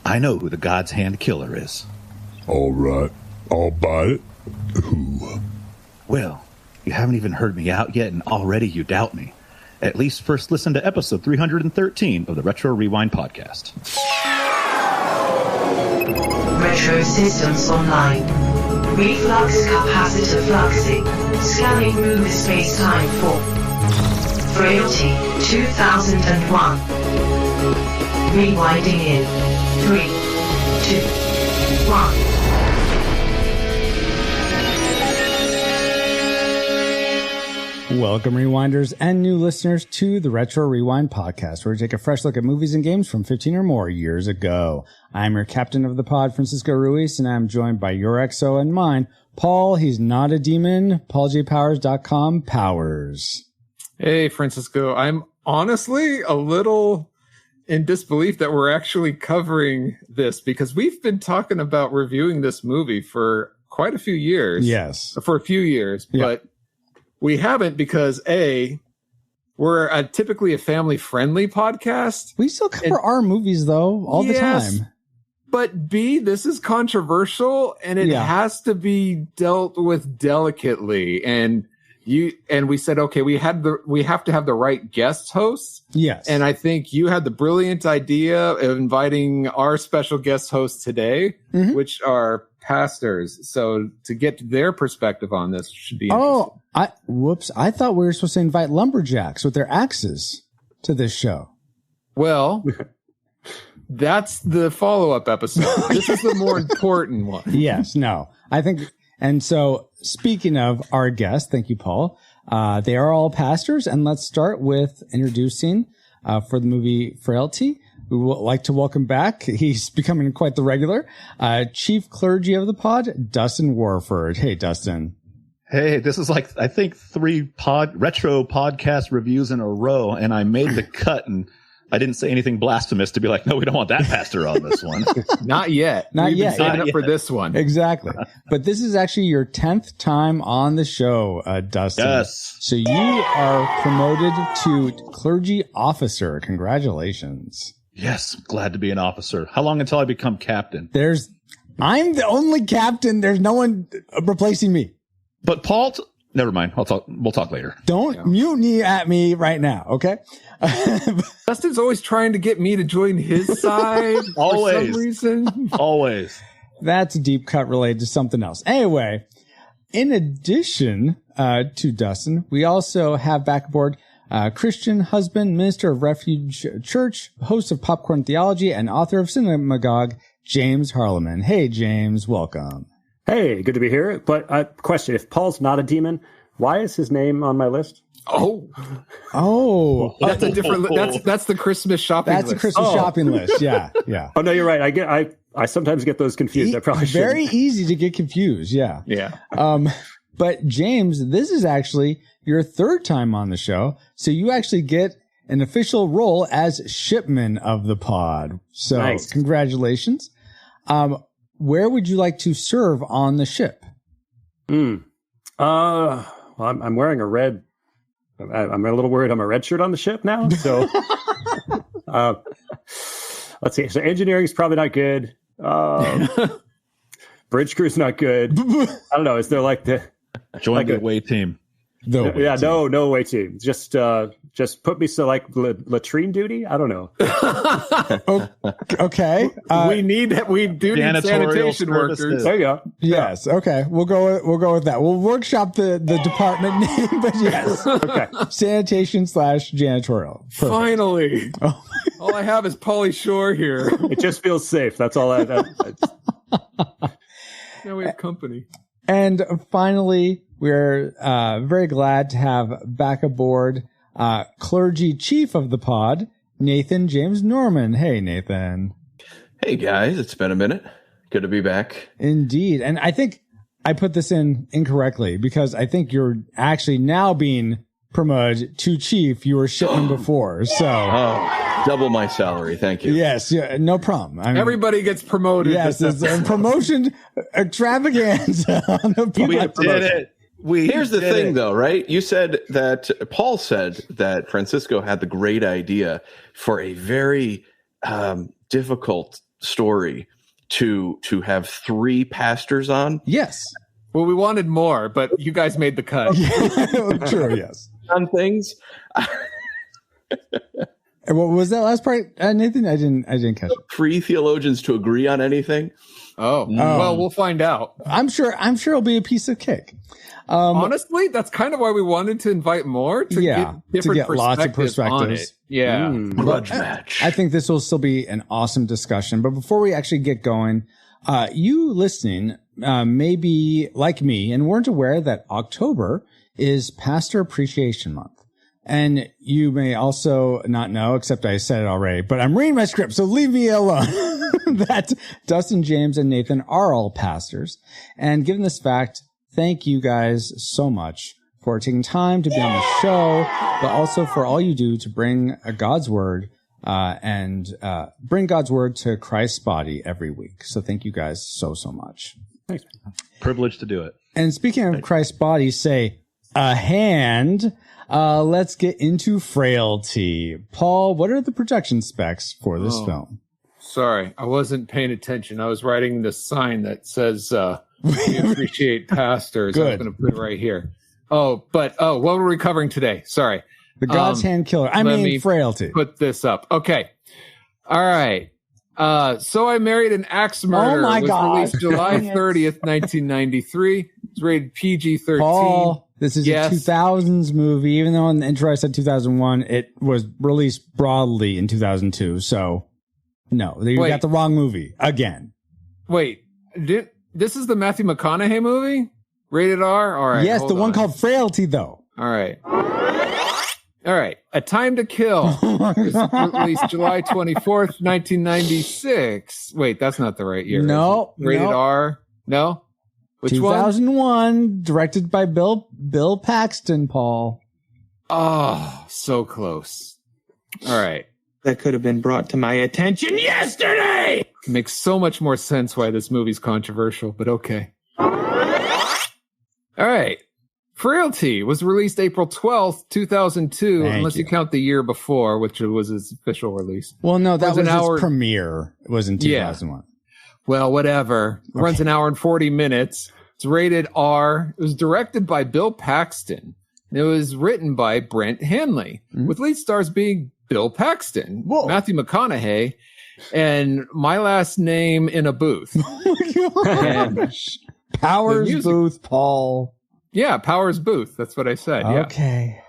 I know who the God's Hand Killer is. All right, I'll buy it. Who? Well, you haven't even heard me out yet, and already you doubt me. At least first listen to episode 313 of the Retro Rewind podcast. Retro Systems Online. Reflux capacitor fluxing. Scanning movie space-time for Frailty 2001. Rewinding in 3, 2, 1. Welcome, Rewinders and new listeners, to the Retro Rewind podcast, where we take a fresh look at movies and games from 15 or more years ago. I'm your captain of the pod, Francisco Ruiz, and I'm joined by your XO and mine, Paul. He's not a demon. PaulJPowers.com Powers. Hey, Francisco. I'm honestly a little in disbelief that we're actually covering this, because we've been talking about reviewing this movie for quite a few years. Yes. For a few years, yeah. But we haven't because we're typically a family-friendly podcast. We still cover our movies, though, all the time. But B, this is controversial, and it has to be dealt with delicately. And we said, okay, we have to have the right guest hosts. Yes. And I think you had the brilliant idea of inviting our special guest hosts today, which are pastors. So to get their perspective on this should be interesting. I thought we were supposed to invite lumberjacks with their axes to this show. Well, that's the follow-up episode. This is the more important one. Yes, no. I think, and so speaking of our guests, thank you, Paul. They are all pastors, and let's start with introducing, for the movie Frailty, we would like to welcome back. He's becoming quite the regular, chief clergy of the pod, Dustin Warford. Hey, Dustin. Hey, this is like, I think 3 retro podcast reviews in a row, and I made the cut, and I didn't say anything blasphemous to be like, no, we don't want that pastor on this one. Not yet. Not yet. Sign up for this one. Exactly. But this is actually your 10th time on the show, Dustin. Yes. So you are promoted to clergy officer. Congratulations. Yes, glad to be an officer. How long until I become captain? I'm the only captain. There's no one replacing me. But Paul, never mind. We'll talk later. Don't mutiny at me right now, okay? Dustin's always trying to get me to join his side for some reason. Always. That's a deep cut related to something else. Anyway, in addition to Dustin, we also have back aboard Christian husband, minister of Refuge Church, host of Popcorn Theology, and author of Cinemagogue, James Harleman. Hey, James, welcome. Hey, good to be here. But question, if Paul's not a demon, why is his name on my list? Oh, that's a different. That's the Christmas shopping list. That's a Christmas shopping list. Yeah. Oh no, you're right. I sometimes get those confused. I probably should. Very easy to get confused. Yeah. But James, this is actually your 3rd time on the show, so you actually get an official role as shipman of the pod. So nice. Congratulations. Where would you like to serve on the ship? Well, I'm wearing a red. I'm a little worried. I'm a red shirt on the ship now. So let's see. So engineering is probably not good. Bridge crew's not good. I don't know. Is there like join the away team? No away team. Just put me latrine duty. I don't know. Okay. We do need sanitation workers. There you go. Yes. Okay. We'll go with that. We'll workshop the department name, but yes. Okay. Sanitation/janitorial. Perfect. Finally. All I have is Pauly Shore here. It just feels safe. That's all now we have company. And finally, we're very glad to have back aboard clergy chief of the pod, Nathan James Norman. Hey, Nathan. Hey, guys. It's been a minute. Good to be back. Indeed. And I think I put this in incorrectly because I think you're actually now being promoted to chief. You were shipman before. So double my salary. Thank you. Yes. Yeah, no problem. I mean, everybody gets promoted. Yes. It's a promotion extravaganza. We did it. Here's the thing, though, right? Paul said that Francisco had the great idea for a very difficult story to have 3 pastors on. Yes. Well, we wanted more, but you guys made the cut. True. Yes. On things. And what was that last part, Nathan? I didn't catch it. 3 theologians to agree on anything. Oh, well, we'll find out. I'm sure it'll be a piece of cake. Honestly, that's kind of why we wanted to invite more to get different lots of perspectives on it. perspectives. Yeah. Grudge match. I think this will still be an awesome discussion. But before we actually get going, you listening may be like me and weren't aware that October is Pastor Appreciation Month. And you may also not know, except I said it already, but I'm reading my script, so leave me alone, that Dustin, James, and Nathan are all pastors. And given this fact, thank you guys so much for taking time to be on the show, but also for all you do to bring God's word and bring God's word to Christ's body every week. So thank you guys so much. Thanks. Privileged to do it. And speaking of Christ's body, say a hand. Let's get into Frailty. Paul, what are the production specs for this film? Sorry, I wasn't paying attention. I was writing the sign that says we appreciate pastors. Good. I'm going to put it right here. What were we covering today? Sorry. The God's Hand Killer. I mean, Frailty. Put this up. Okay. All right. So I Married an Axe Murderer. Oh my was God. released July 30th, 1993. It's rated PG-13. Paul, this is Yes. a 2000s movie. Even though in the intro I said 2001, it was released broadly in 2002. So, no, you got the wrong movie again. Wait, this is the Matthew McConaughey movie? Rated R? All right. Yes, hold the one on. called Frailty, though. All right. A Time to Kill was released July 24th, 1996. Wait, that's not the right year. No, is it? Rated no. R? No? Which one? 2001, directed by Bill Paxton, Paul. Oh, so close. All right. That could have been brought to my attention yesterday. Makes so much more sense why this movie's controversial, but okay. All right. Frailty was released April 12th, 2002, unless you count the year before, which was its official release. Well, no, that was its premiere. It was in 2001. Well, whatever. It runs an hour and 40 minutes. It's rated R. It was directed by Bill Paxton. And it was written by Brent Hanley, with lead stars being Bill Paxton, Matthew McConaughey, and my last name in a booth. Oh my gosh. Powers Booth, Paul. Yeah, Powers Booth. That's what I said. Okay. Yeah.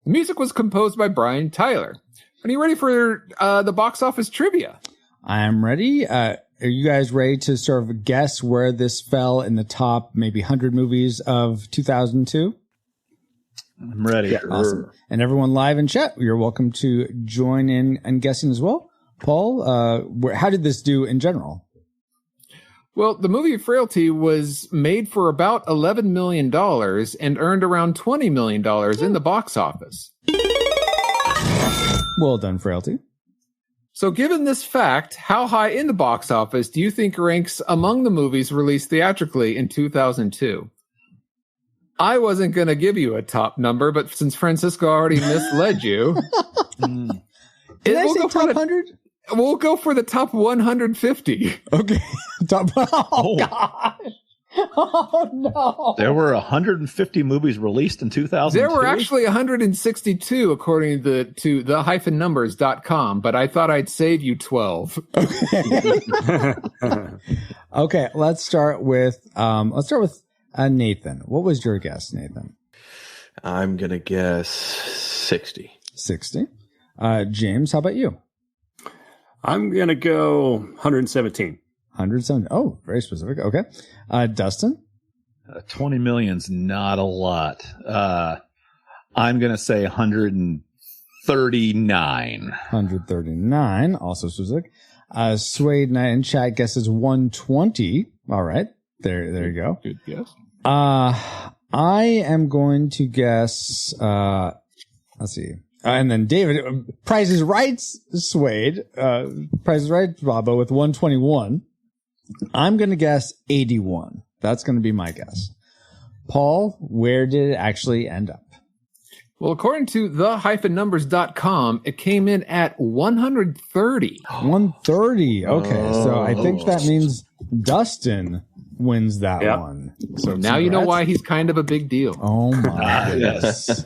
The music was composed by Brian Tyler. Are you ready for the box office trivia? I am ready. Are you guys ready to sort of guess where this fell in the top maybe 100 movies of 2002? I'm ready. Yeah, awesome. And everyone live in chat, you're welcome to join in and guessing as well. Paul, how did this do in general? Well, the movie Frailty was made for about $11 million and earned around $20 million in the box office. Well done, Frailty. So given this fact, how high in the box office do you think ranks among the movies released theatrically in 2002? I wasn't going to give you a top number, but since Francisco already misled you... Did I say top 100? We'll go for the top 150. Okay. God. Oh, no. There were 150 movies released in 2002. There were actually 162, according to the-numbers.com, but I thought I'd save you 12. Okay, let's start with Nathan. What was your guess, Nathan? I'm going to guess 60. 60. James, how about you? I'm going to go 117. 107. Oh, very specific. Okay. Dustin? 20 million's not a lot. I'm going to say 139. 139. Also specific. Suede Knight in chat guesses 120. All right. There you go. Good guess. I am going to guess, let's see. And then David, Price is Right, Suede. Price is Right, Bobo with 121. I'm going to guess 81. That's going to be my guess. Paul, where did it actually end up? Well, according to the-numbers.com, it came in at 130. 130. Okay, so I think that means Dustin wins that one. So now you know why he's kind of a big deal. Oh my goodness.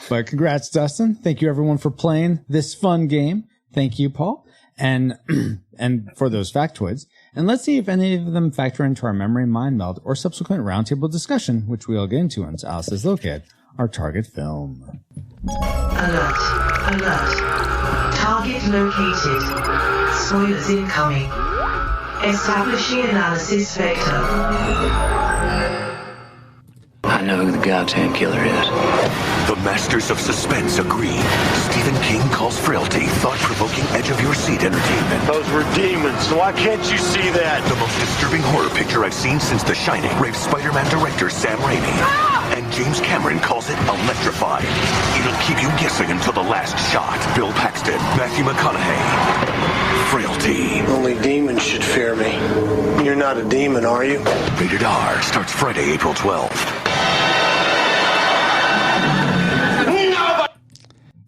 But congrats, Dustin. Thank you everyone for playing this fun game. Thank you, Paul. And for those factoids. And let's see if any of them factor into our memory mind meld or subsequent roundtable discussion, which we'll get into once Alice has located our target film. Alert. Alert. Target located. Spoilers incoming. Establishing analysis vector. I know who the goddamn killer is. The masters of suspense agree. Stephen King calls Frailty thought-provoking edge-of-your-seat entertainment. Those were demons. Why can't you see that? The most disturbing horror picture I've seen since The Shining, raves Spider-Man director Sam Raimi. And James Cameron calls it electrifying. It'll keep you guessing until the last shot. Bill Paxton, Matthew McConaughey. Frailty. Only demons should fear me. You're not a demon, are you? Rated R starts Friday, April 12th.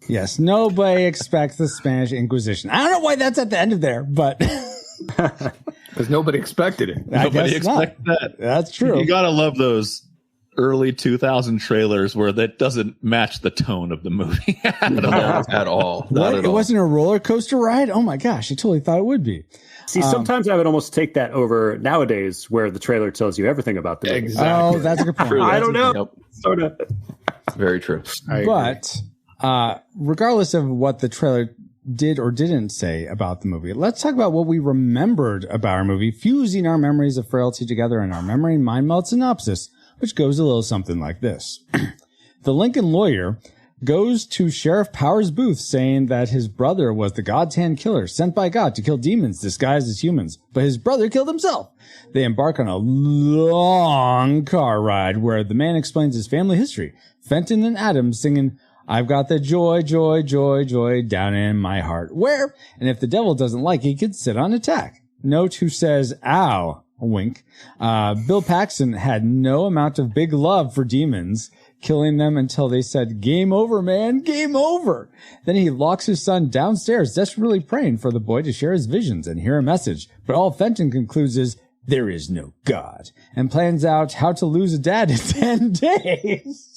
Yes, nobody expects the Spanish Inquisition. I don't know why that's at the end of there, but because nobody expected it. Nobody expected that. That's true. You gotta love those early 2000 trailers where that doesn't match the tone of the movie at all. It wasn't a roller coaster ride? Oh my gosh, I totally thought it would be. See, sometimes I would almost take that over nowadays where the trailer tells you everything about the movie. Exactly. Oh, that's a good point. I don't know. Yep. Sort of. Very true. But regardless of what the trailer did or didn't say about the movie, let's talk about what we remembered about our movie, fusing our memories of Frailty together in our memory and mind meld synopsis, which goes a little something like this. The Lincoln lawyer goes to Sheriff Powers' booth saying that his brother was the God's hand killer sent by God to kill demons disguised as humans, but his brother killed himself. They embark on a long car ride where the man explains his family history. Fenton and Adams singing, "I've got the joy, joy, joy, joy down in my heart." Where, and if the devil doesn't like it, he could sit on attack. Note who says, "Ow," a wink. Bill Paxton had no amount of big love for demons, killing them until they said, "Game over, man, game over." Then he locks his son downstairs, desperately praying for the boy to share his visions and hear a message. But all Fenton concludes is, there is no God, and plans out how to lose a dad in 10 days.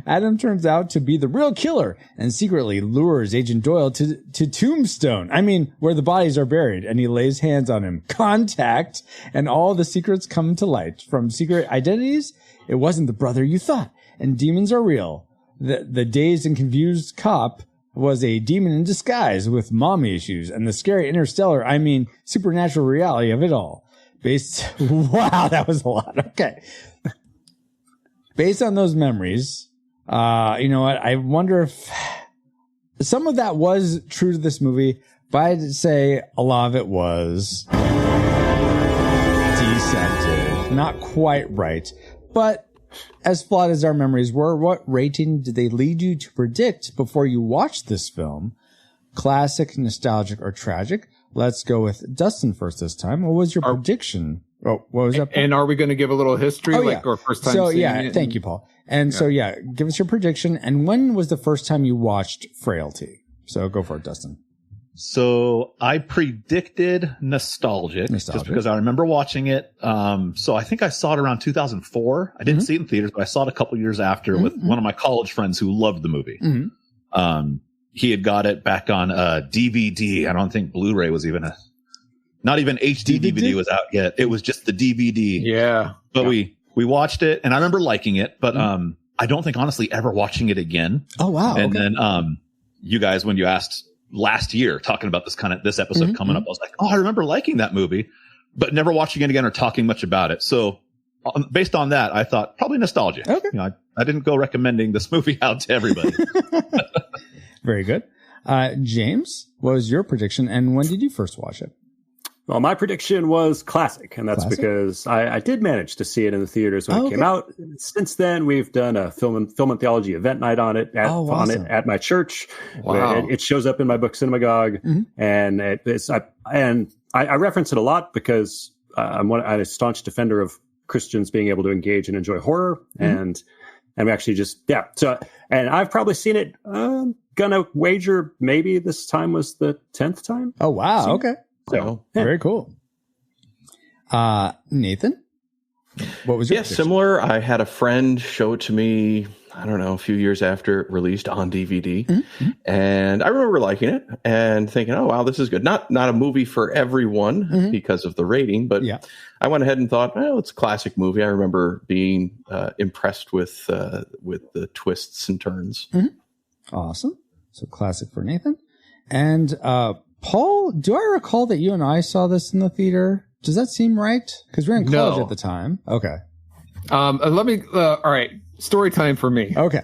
Adam turns out to be the real killer and secretly lures Agent Doyle to Tombstone. I mean, where the bodies are buried, and he lays hands on him. Contact, and all the secrets come to light. From secret identities, it wasn't the brother you thought, and demons are real. The dazed and confused cop was a demon in disguise with mommy issues, and the scary interstellar, I mean, supernatural reality of it all. Wow, that was a lot. Okay. Based on those memories, you know what? I wonder if some of that was true to this movie, but I'd say a lot of it was deceptive. Not quite right. But as flawed as our memories were, what rating did they lead you to predict before you watched this film? Classic, nostalgic, or tragic? Let's go with Dustin first this time. What was your prediction? Oh, what was that? And are we going to give a little history, or first time seeing it? Thank you, Paul. And so, give us your prediction. And when was the first time you watched Frailty? So go for it, Dustin. So I predicted nostalgic just because I remember watching it. So I think I saw it around 2004. I didn't see it in theaters, but I saw it a couple years after with one of my college friends who loved the movie. He had got it back on DVD. I don't think Blu-ray was even not even HD DVD was out yet. It was just the DVD. Yeah. But we watched it, and I remember liking it, but I don't think honestly ever watching it again. Oh wow. And then you guys, when you asked last year talking about this episode coming up, I was like, oh, I remember liking that movie, but never watching it again or talking much about it. So based on that, I thought probably nostalgia. Okay. You know, I didn't go recommending this movie out to everybody. Very good. James, what was your prediction, and when did you first watch it? Well, my prediction was classic, and that's because I did manage to see it in the theaters when it came out. Since then, we've done a film and theology event night on it at my church. Wow. It shows up in my book Cinemagogue, and I reference it a lot because I'm a staunch defender of Christians being able to engage and enjoy horror, and And we actually and I've probably seen it. Gonna wager maybe this time was the 10th time. Oh, wow. Okay. So very cool. Nathan, what was your prediction? Similar. I had a friend show it to me, I don't know, a few years after it released on DVD. Mm-hmm. And I remember liking it and thinking, oh, wow, this is good. Not a movie for everyone because of the rating, but I went ahead and thought, well, it's a classic movie. I remember being impressed with the twists and turns. Mm-hmm. Awesome. So classic for Nathan. And Paul, do I recall that you and I saw this in the theater? Does that seem right? Because we were in college at the time. Okay. Let me. All right. Story time for me. Okay.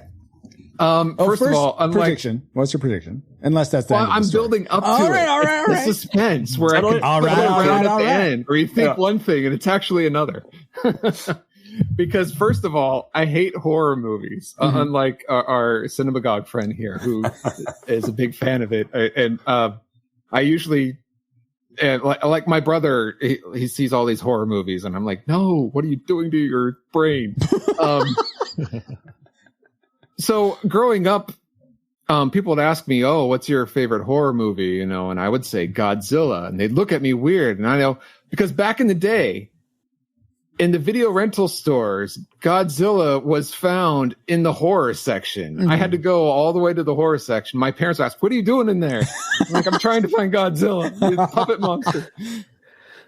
First of all, prediction. What's your prediction? Unless that's the end of the I'm story. building up to it. All right. The suspense where I can around at the end, where you think one thing and it's actually another. Because first of all, I hate horror movies, unlike our cinemagogue friend here, who is a big fan of it. And I usually, like my brother, he sees all these horror movies, and I'm like, no, what are you doing to your brain? So growing up, people would ask me, oh, what's your favorite horror movie? And I would say Godzilla, and they'd look at me weird. And I know, because back in the day, in the video rental stores, Godzilla was found in the horror section. Mm-hmm. I had to go all the way to the horror section. My parents asked, what are you doing in there? I'm like, I'm trying to find Godzilla, the puppet monster.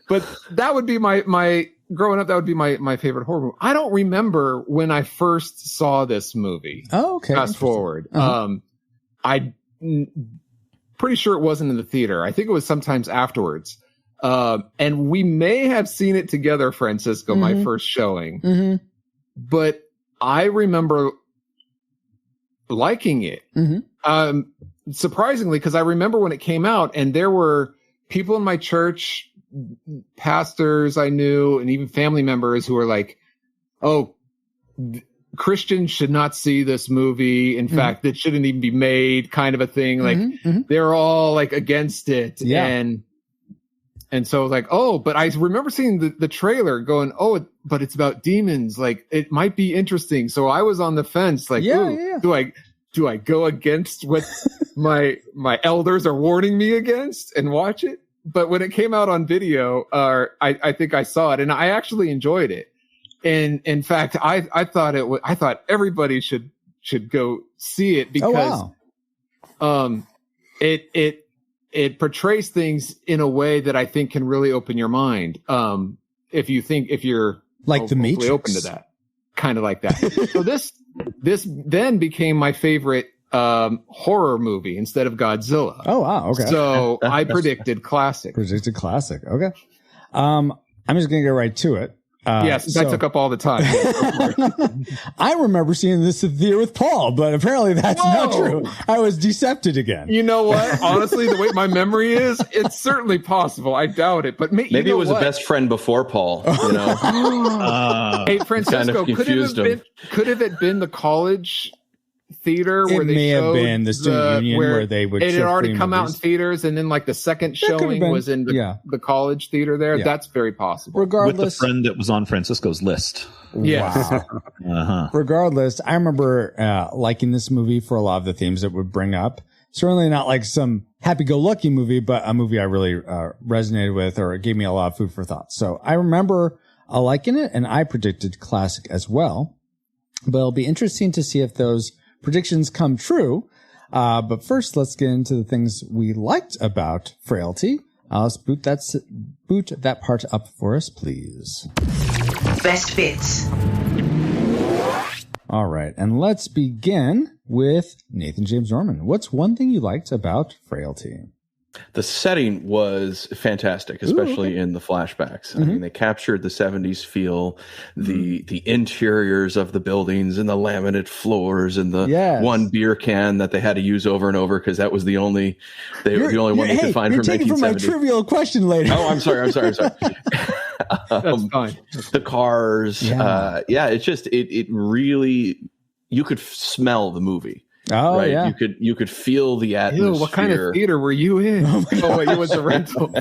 But that would be my growing up, that would be my favorite horror movie. I don't remember when I first saw this movie. Oh, okay. Fast forward. I'm pretty sure it wasn't in the theater. I think it was sometimes afterwards. And we may have seen it together, Francisco, my first showing. Mm-hmm. But I remember liking it. Mm-hmm. Surprisingly, because I remember when it came out, and there were people in my church, pastors I knew, and even family members who were like, oh, Christians should not see this movie. In fact, it shouldn't even be made, kind of a thing. Like, they're all like against it. Yeah. And so I was like, oh, but I remember seeing the trailer going, oh, but it's about demons. Like, it might be interesting. So I was on the fence, like, do I go against what my elders are warning me against and watch it? But when it came out on video, I think I saw it, and I actually enjoyed it. And in fact, I thought everybody should go see it because it portrays things in a way that I think can really open your mind. If you're like the Matrix, open to that, kind of like that. So this then became my favorite horror movie instead of Godzilla. Oh wow, okay. So I predicted classic. Okay. I'm just gonna get right to it. Yes, I took up all the time. I remember seeing this at the theater with Paul, but apparently that's not true. I was decepted again. You know what? Honestly, the way my memory is, it's certainly possible. I doubt it, but maybe it was a best friend before Paul. You know, hey Francisco, could have it been the college theater where they may have been the student union where they would. It had already come out in theaters, and then like the second showing was in the college theater there. Yeah. That's very possible. Regardless, with the friend that was on Francisco's list. Yes. Wow. Regardless, I remember liking this movie for a lot of the themes it would bring up. Certainly not like some happy-go-lucky movie, but a movie I really resonated with, or it gave me a lot of food for thought. So I remember liking it, and I predicted classic as well. But it'll be interesting to see if those predictions come true. But first, let's get into the things we liked about Frailty. Let's boot that part up for us, please. Best bits. All right. And let's begin with Nathan James Norman. What's one thing you liked about Frailty? The setting was fantastic, especially in the flashbacks. I mean, they captured the 70s feel, the interiors of the buildings and the laminate floors and the one beer can that they had to use over and over because that was the only one they could find from 1970. You're taking from my trivial question later. Oh, I'm sorry. That's fine. The cars. It's just, it really, you could smell the movie. Oh, right? Yeah. You could feel the atmosphere. Ew, what kind of theater were you in? Oh, wait, you was a rental.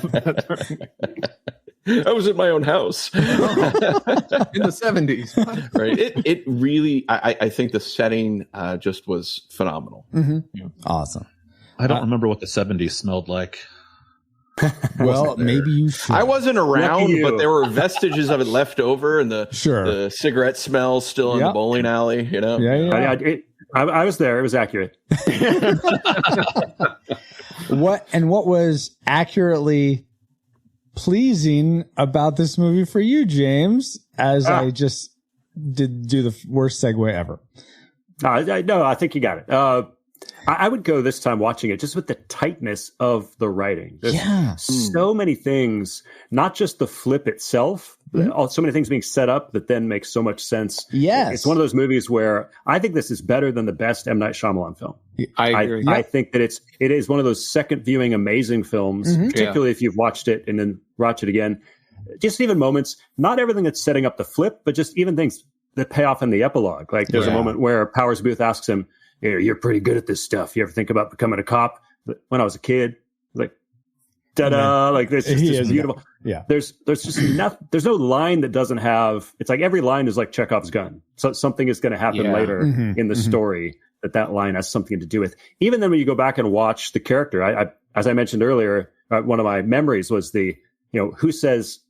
I was at my own house in the 70s. Right. It really, I think the setting just was phenomenal. Mm-hmm. Yeah. Awesome. I don't remember what the 70s smelled like. Well, maybe you should. I wasn't around, but there were vestiges of it left over, and the cigarette smell still in the bowling alley. You know, I was there. It was accurate. What was accurately pleasing about this movie for you, James? As I just did do the worst segue ever. No, I think you got it. I would go this time watching it just with the tightness of the writing. There's so many things, not just the flip itself, so many things being set up that then make so much sense. Yes. It's one of those movies where I think this is better than the best M. Night Shyamalan film. I agree. I think that it is one of those second viewing amazing films, particularly if you've watched it and then watch it again. Just even moments, not everything that's setting up the flip, but just even things that pay off in the epilogue. Like there's a moment where Powers Booth asks him, "You're pretty good at this stuff. You ever think about becoming a cop?" When I was a kid, like, ta-da! Like this is just beautiful. Yeah. There's just there's no line that doesn't have. It's like every line is like Chekhov's gun. So something is going to happen later in the story that line has something to do with. Even then, when you go back and watch the character, I as I mentioned earlier, one of my memories was who says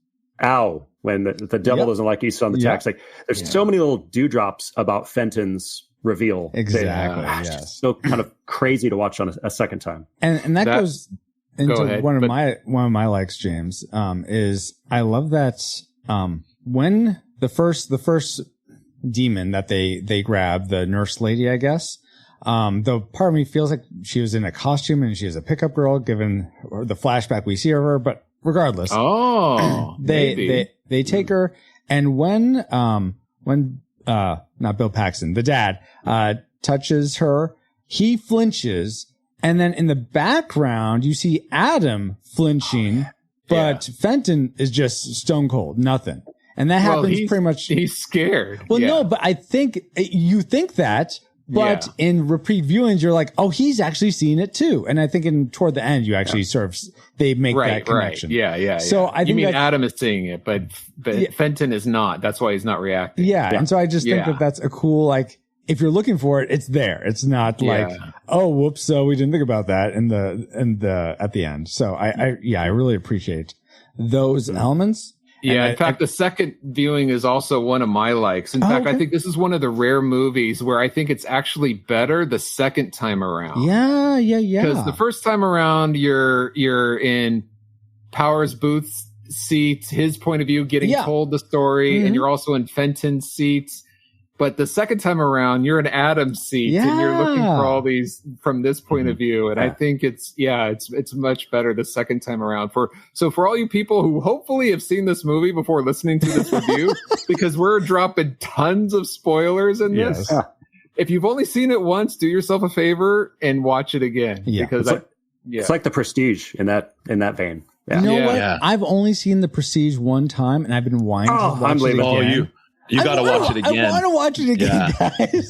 "ow" when the devil doesn't like East on the tax. Like there's so many little dewdrops about Fenton's reveal. Exactly. It's just so kind of crazy to watch on a second time. And that goes into one of my likes, James, is I love that when the first demon that they grab, the nurse lady, I guess, though part of me feels like she was in a costume and she is a pickup girl given the flashback we see of her, but regardless. They take her, and when not Bill Paxton, the dad, touches her, he flinches. And then in the background, you see Adam flinching, but Fenton is just stone cold, nothing. And that happens pretty much. He's scared. Well, no, but I think you think that, but in repeat viewings, you're like, oh, he's actually seeing it too. And I think toward the end, you actually they make that connection. Yeah. So I think Adam is seeing it, but Fenton is not. That's why he's not reacting. Yeah. And so I just think that's a cool, like, if you're looking for it, it's there. It's not like, oh, whoops. So we didn't think about that at the end. So I really appreciate those elements. Yeah. In fact, the second viewing is also one of my likes. In fact, I think this is one of the rare movies where I think it's actually better the second time around. Yeah. Because the first time around, you're in Powers Booth's seat, his point of view, getting told the story, and you're also in Fenton's seats. But the second time around, you're in Adam's seat, and you're looking for all these from this point of view. And I think it's much better the second time around. So for all you people who hopefully have seen this movie before listening to this review, because we're dropping tons of spoilers in this. If you've only seen it once, do yourself a favor and watch it again. Yeah. Because it's like The Prestige in that vein. Yeah. You know what? Yeah. I've only seen The Prestige one time, and I've been wanting to watch it again. You got to watch it again. I want to watch it again, guys.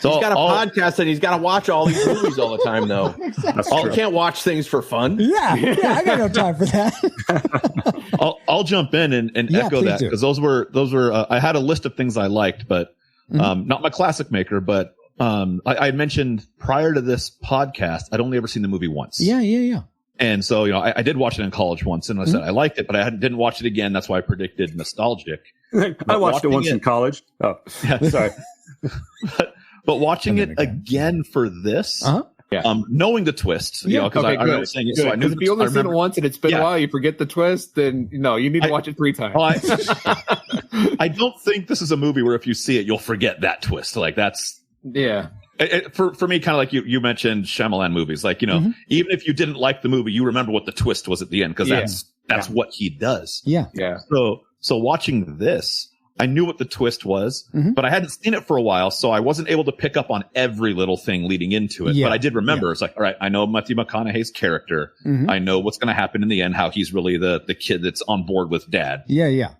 So he's got a podcast and he's got to watch all these movies all the time, though. Exactly. Can't watch things for fun. Yeah, I got no time for that. I'll jump in and echo that, because those were I had a list of things I liked, but not my classic maker. But I mentioned prior to this podcast, I'd only ever seen the movie once. Yeah. And so, I did watch it in college once, and I said I liked it, but I didn't watch it again. That's why I predicted nostalgic. I watched it once in college. Oh, sorry. but watching it again for this, knowing the twist, because I remember saying it, so I knew. If you only seen it once and it's been a while, you forget the twist, then you need to watch it 3 times. I don't think this is a movie where if you see it, you'll forget that twist. Like that's for me, kind of like you mentioned Shyamalan movies, like, even if you didn't like the movie, you remember what the twist was at the end, because that's what he does. Yeah. So watching this, I knew what the twist was, but I hadn't seen it for a while, so I wasn't able to pick up on every little thing leading into it. But I did remember, it's like, all right, I know Matthew McConaughey's character. I know what's going to happen in the end, how he's really the kid that's on board with dad. Yeah.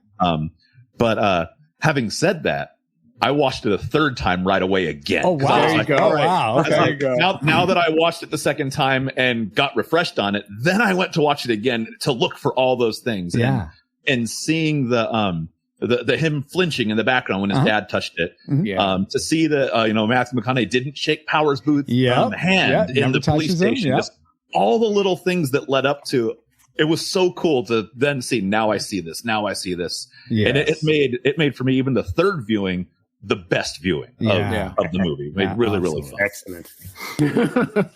But having said that, I watched it a third time right away again. Oh, wow. There you go. Oh, wow. Okay. There you go. Now that I watched it the second time and got refreshed on it, then I went to watch it again to look for all those things. Yeah. And seeing the him flinching in the background when his dad touched it. To see that, Matthew McConaughey didn't shake Power's booth hand in the police station. Just all the little things that led up to it was so cool to then see. Now I see this. Now I see this. Yes. And it made for me even the third viewing the best viewing of the movie. It made really fun. Excellent.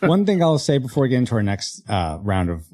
One thing I'll say before we get into our next round of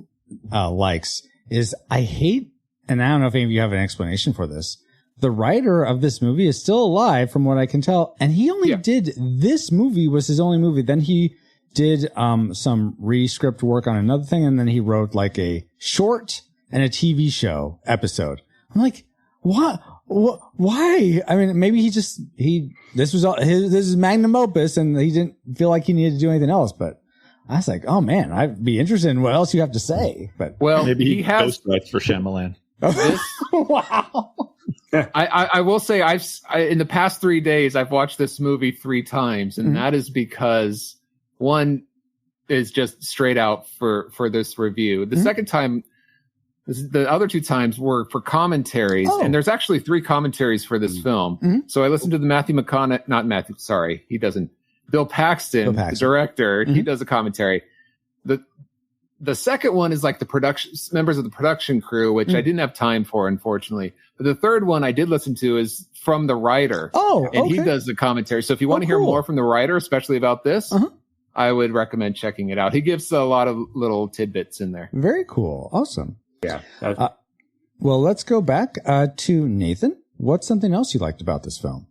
likes is I hate, and I don't know if any of you have an explanation for this. The writer of this movie is still alive from what I can tell. And he only did this movie was his only movie. Then he did some re-script work on another thing. And then he wrote like a short and a TV show episode. I'm like, what? Why? I mean, maybe this is magnum opus and he didn't feel like he needed to do anything else. But I was like, oh man, I'd be interested in what else you have to say. But maybe he has ghostwrites for Shyamalan. Wow. I will say in the past 3 days I've watched this movie 3 times, and that is because one is just straight out for this review. The second time, the other 2 times were for commentaries, and there's actually 3 commentaries for this film. So I listened to the Bill Paxton, the director. He does a commentary. The second one is like the members of the production crew, which I didn't have time for, unfortunately. But the third one I did listen to is from the writer. And he does the commentary. So if you want to hear more from the writer, especially about this, I would recommend checking it out. He gives a lot of little tidbits in there. Very cool. Awesome. Yeah. Well, let's go back to Nathan. What's something else you liked about this film?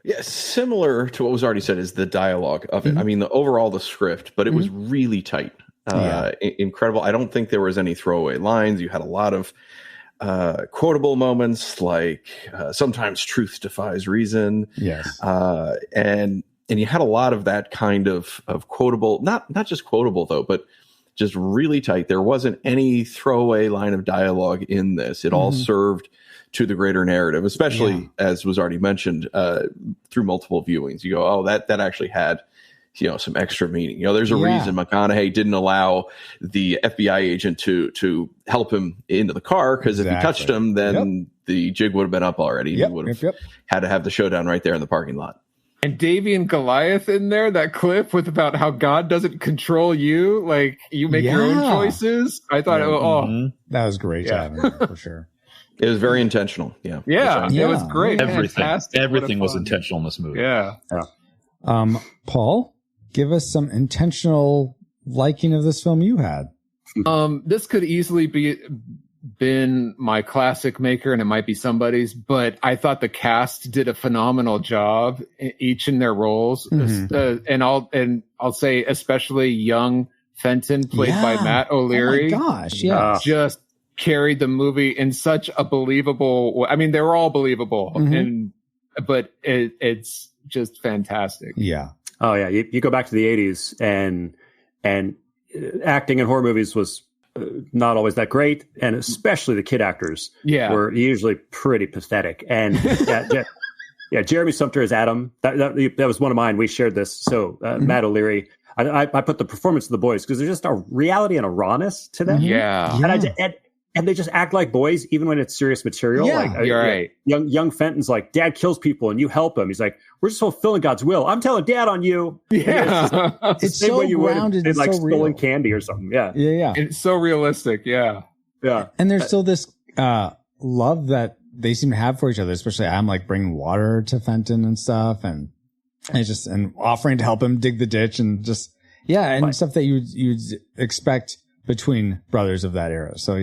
Yeah, similar to what was already said is the dialogue of it. I mean, the script, but it was really tight. Incredible. I don't think there was any throwaway lines. You had a lot of quotable moments, like sometimes truth defies reason. Yes. And you had a lot of that kind of quotable, not just quotable though, but just really tight. There wasn't any throwaway line of dialogue in this. It all served to the greater narrative, especially as was already mentioned through multiple viewings. You go, oh, that actually had some extra meaning. There's a reason McConaughey didn't allow the FBI agent to help him into the car, because if he touched him, then the jig would have been up already. He would have had to have the showdown right there in the parking lot. And Davy and Goliath in there, that clip with about how God doesn't control you, like you make your own choices. I thought, that was great for sure. It was very intentional. Yeah. It was great. Everything was intentional in this movie. Yeah. Paul, give us some intentional liking of this film you had. This could easily been my classic maker, and it might be somebody's, but I thought the cast did a phenomenal job, each in their roles. And I'll say especially young Fenton, played by Matt O'Leary. Oh my gosh, just carried the movie in such a believable way. I mean, they were all believable, but it's just fantastic. Yeah. Oh yeah, you go back to the 80s, and acting in horror movies was not always that great, and especially the kid actors were usually pretty pathetic. And Jeremy Sumpter as Adam, that was one of mine. We shared this. So Matt O'Leary, I put the performance of the boys because there's just a reality and a rawness to them. And they just act like boys, even when it's serious material. You're right. Young Fenton's like, Dad kills people and you help him. He's like, we're just fulfilling God's will. I'm telling Dad on you. Yeah. It's so grounded. It's like so stolen real. Candy or something. Yeah. It's so realistic. Yeah. And there's still this love that they seem to have for each other, especially I'm like bringing water to Fenton and stuff, and offering to help him dig the ditch and just stuff that you'd expect between brothers of that era. So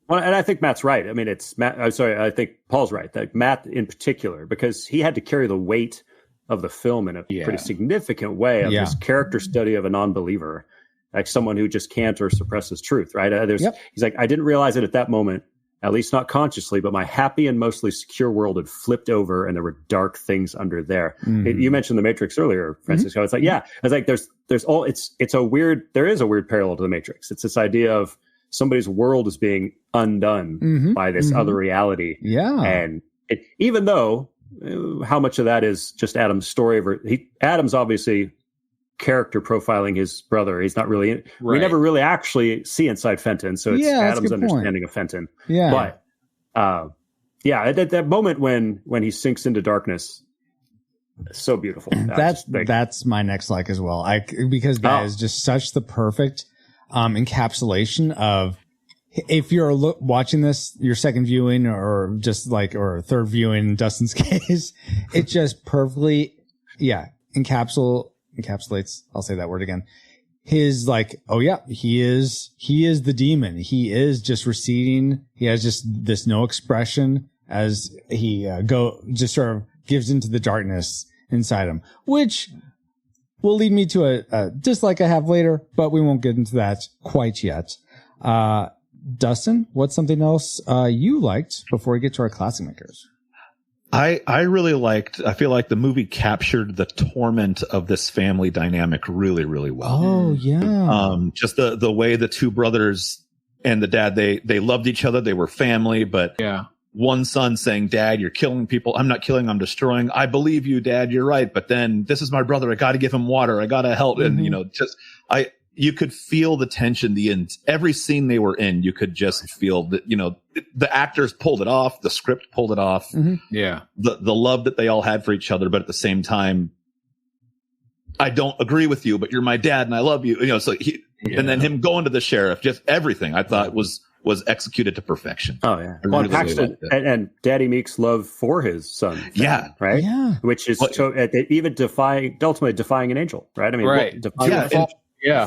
Well, and I think Matt's right. I mean, I think Paul's right. That Matt in particular, because he had to carry the weight of the film in a pretty significant way of his character study of a non-believer, like someone who just can't or suppresses truth. Right? He's like, I didn't realize it at that moment, at least not consciously, but my happy and mostly secure world had flipped over, and there were dark things under there. You mentioned The Matrix earlier, Francisco. It's like, it's like there is a weird parallel to The Matrix. It's this idea of somebody's world is being undone by this other reality. Yeah. And even though how much of that is just Adam's story? Adam's obviously character profiling his brother. He's not really. We never really actually see inside Fenton, so it's Adam's understanding of Fenton. Yeah, but at that moment when he sinks into darkness, so beautiful. That's my next like as well. Because that is just such the perfect encapsulation of. If you're watching this, your second viewing or third viewing in Dustin's case, it just perfectly, encapsulates. I'll say that word again. His he is the demon. He is just receding. He has just this no expression as he just sort of gives into the darkness inside him, which will lead me to a dislike I have later, but we won't get into that quite yet. Dustin, what's something else you liked before we get to our classic makers? I feel like the movie captured the torment of this family dynamic really, really well. Oh, yeah. Just the way the two brothers and the dad, they loved each other. They were family, but one son saying, Dad, you're killing people. I'm not killing, I'm destroying. I believe you, Dad, you're right. But then this is my brother. I got to give him water. I got to help. And, you could feel the tension, every scene they were in, you could just feel that, the actors pulled it off. The script pulled it off. Mm-hmm. Yeah. The love that they all had for each other. But at the same time, I don't agree with you, but you're my dad and I love you. And then him going to the sheriff, just everything I thought was executed to perfection. Oh yeah. Well, Paxton and Daddy Meek's love for his son. Yeah. Right. Yeah. Which is ultimately defying an angel. Right. I mean, right.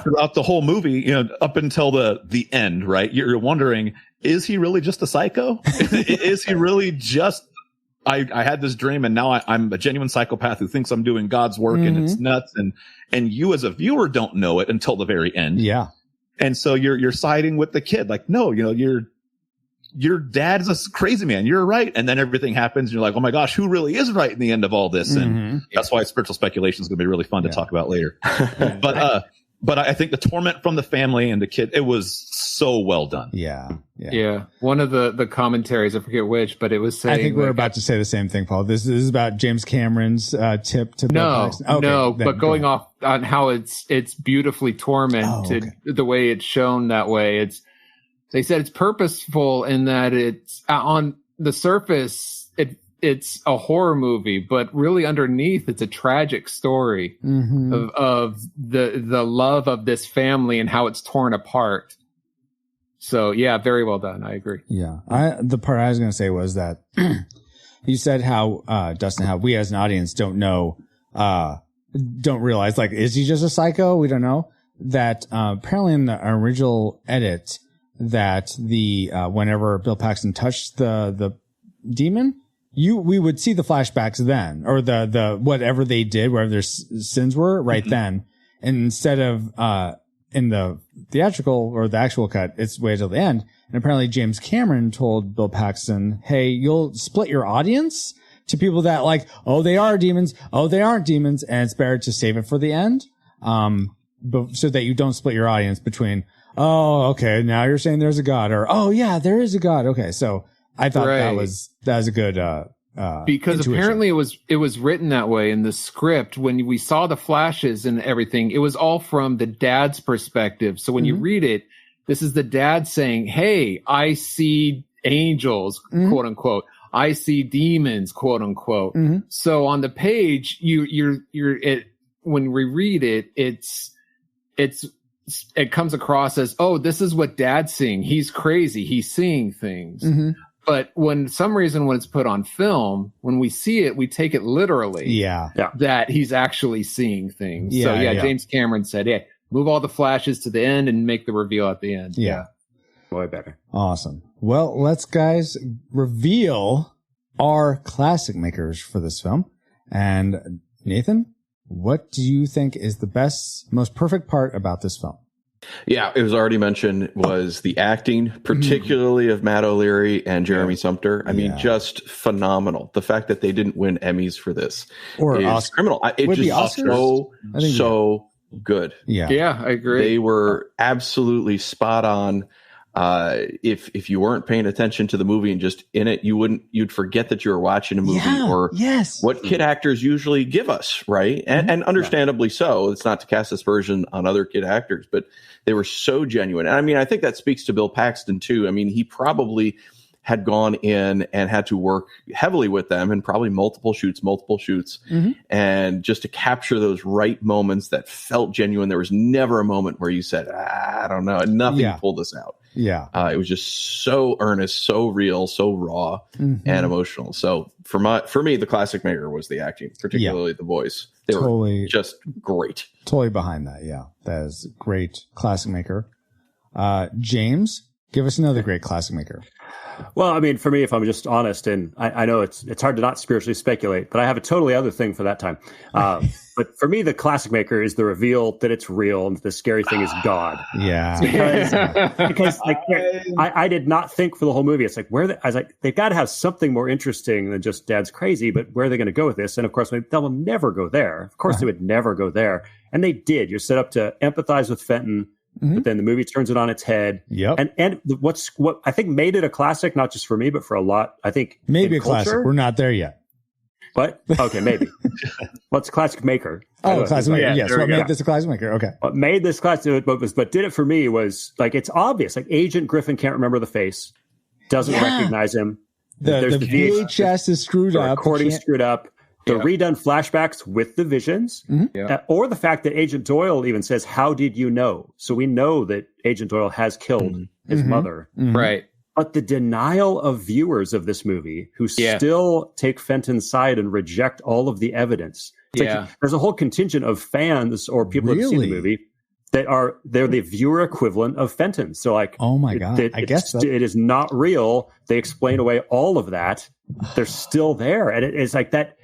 Throughout the whole movie, up until the end, right? You're wondering, is he really just a psycho? Is he really just, I had this dream and now I'm a genuine psychopath who thinks I'm doing God's work and it's nuts. And you as a viewer don't know it until the very end. Yeah. And so you're siding with the kid. Like, no, your dad's a crazy man. You're right. And then everything happens and you're like, oh my gosh, who really is right in the end of all this? And that's why spiritual speculation is going to be really fun to talk about later. But I think the torment from the family and the kid, it was so well done. Yeah. One of the commentaries, I forget which, but it was saying. I think we're about to say the same thing, Paul. This is about James Cameron's tip to Bill Paxton. But going off on how it's beautifully tormented, the way it's shown that way. They said it's purposeful in that it's on the surface, it's a horror movie, but really underneath it's a tragic story of the love of this family and how it's torn apart. So yeah, very well done. I agree. Yeah. The part I was going to say was that you said how, Dustin, how we as an audience don't realize, like, is he just a psycho? We don't know that, apparently in the original edit that whenever Bill Paxton touched the demon, we would see the flashbacks then, or the whatever they did, wherever their sins were right then. And instead of, in the theatrical or the actual cut, it's way till the end. And apparently James Cameron told Bill Paxton, hey, you'll split your audience to people that like, oh, they are demons. Oh, they aren't demons. And it's better to save it for the end. So that you don't split your audience between, oh, okay, now you're saying there's a God, or, oh yeah, there is a God. Okay. So I thought that was a good, because intuition. Apparently it was written that way in the script. When we saw the flashes and everything, it was all from the dad's perspective. So when you read it, this is the dad saying, hey, I see angels, quote unquote. I see demons, quote unquote. So on the page, when we read it, it comes across as, oh, this is what dad's seeing. He's crazy. He's seeing things. But when it's put on film, when we see it, we take it literally. That he's actually seeing things. James Cameron said, yeah, move all the flashes to the end and make the reveal at the end. Boy, better. Awesome. Well, let's guys reveal our classic makers for this film. And Nathan, what do you think is the best, most perfect part about this film? Yeah, it was already mentioned, was the acting, particularly of Matt O'Leary and Jeremy Sumpter. I mean, just phenomenal. The fact that they didn't win Emmys for this is criminal. It just so good. Yeah, I agree. They were absolutely spot on. if you weren't paying attention to the movie and just in it, you'd forget that you were watching a movie or what kid actors usually give us, right? And understandably so. It's not to cast aspersion on other kid actors, but they were so genuine. And I mean, I think that speaks to Bill Paxton too. I mean, he probably had gone in and had to work heavily with them and probably multiple shoots, and just to capture those right moments that felt genuine. There was never a moment where you said, I don't know, nothing pulled us out. Yeah. It was just so earnest, so real, so raw and emotional. So for me, the classic maker was the acting, particularly the voice. They were just great. Totally behind that. Yeah. That is great classic maker. James, give us another great classic maker. Well, I mean, for me, if I'm just honest, and I know it's hard to not spiritually speculate, but I have a totally other thing for that time. But for me, the classic maker is the reveal that it's real and the scary thing is God. Yeah. Because like, I did not think for the whole movie. It's like, I was like, they've got to have something more interesting than just Dad's crazy, but where are they going to go with this? And of course, they will never go there. Of course, they would never go there. And they did. You're set up to empathize with Fenton. But then the movie turns it on its head. Yep. And what I think made it a classic, not just for me, but for a lot, I think maybe a classic. We're not there yet. But okay, maybe. Well, it's a classic maker. Oh, classic maker. Yes. What made this a classic maker? Okay. What made this classic, but did it for me was like, it's obvious. Like Agent Griffin can't remember the face, doesn't recognize him. The VHS is screwed up. The recording screwed up. The redone flashbacks with the visions, or the fact that Agent Doyle even says, "How did you know?" So we know that Agent Doyle has killed his mother, right? But the denial of viewers of this movie who still take Fenton's side and reject all of the evidence. It's like, there's a whole contingent of fans or people who have seen the movie that they're the viewer equivalent of Fenton. So like, oh my God, I guess it is not real. They explain away all of that. They're still there, and it's like that.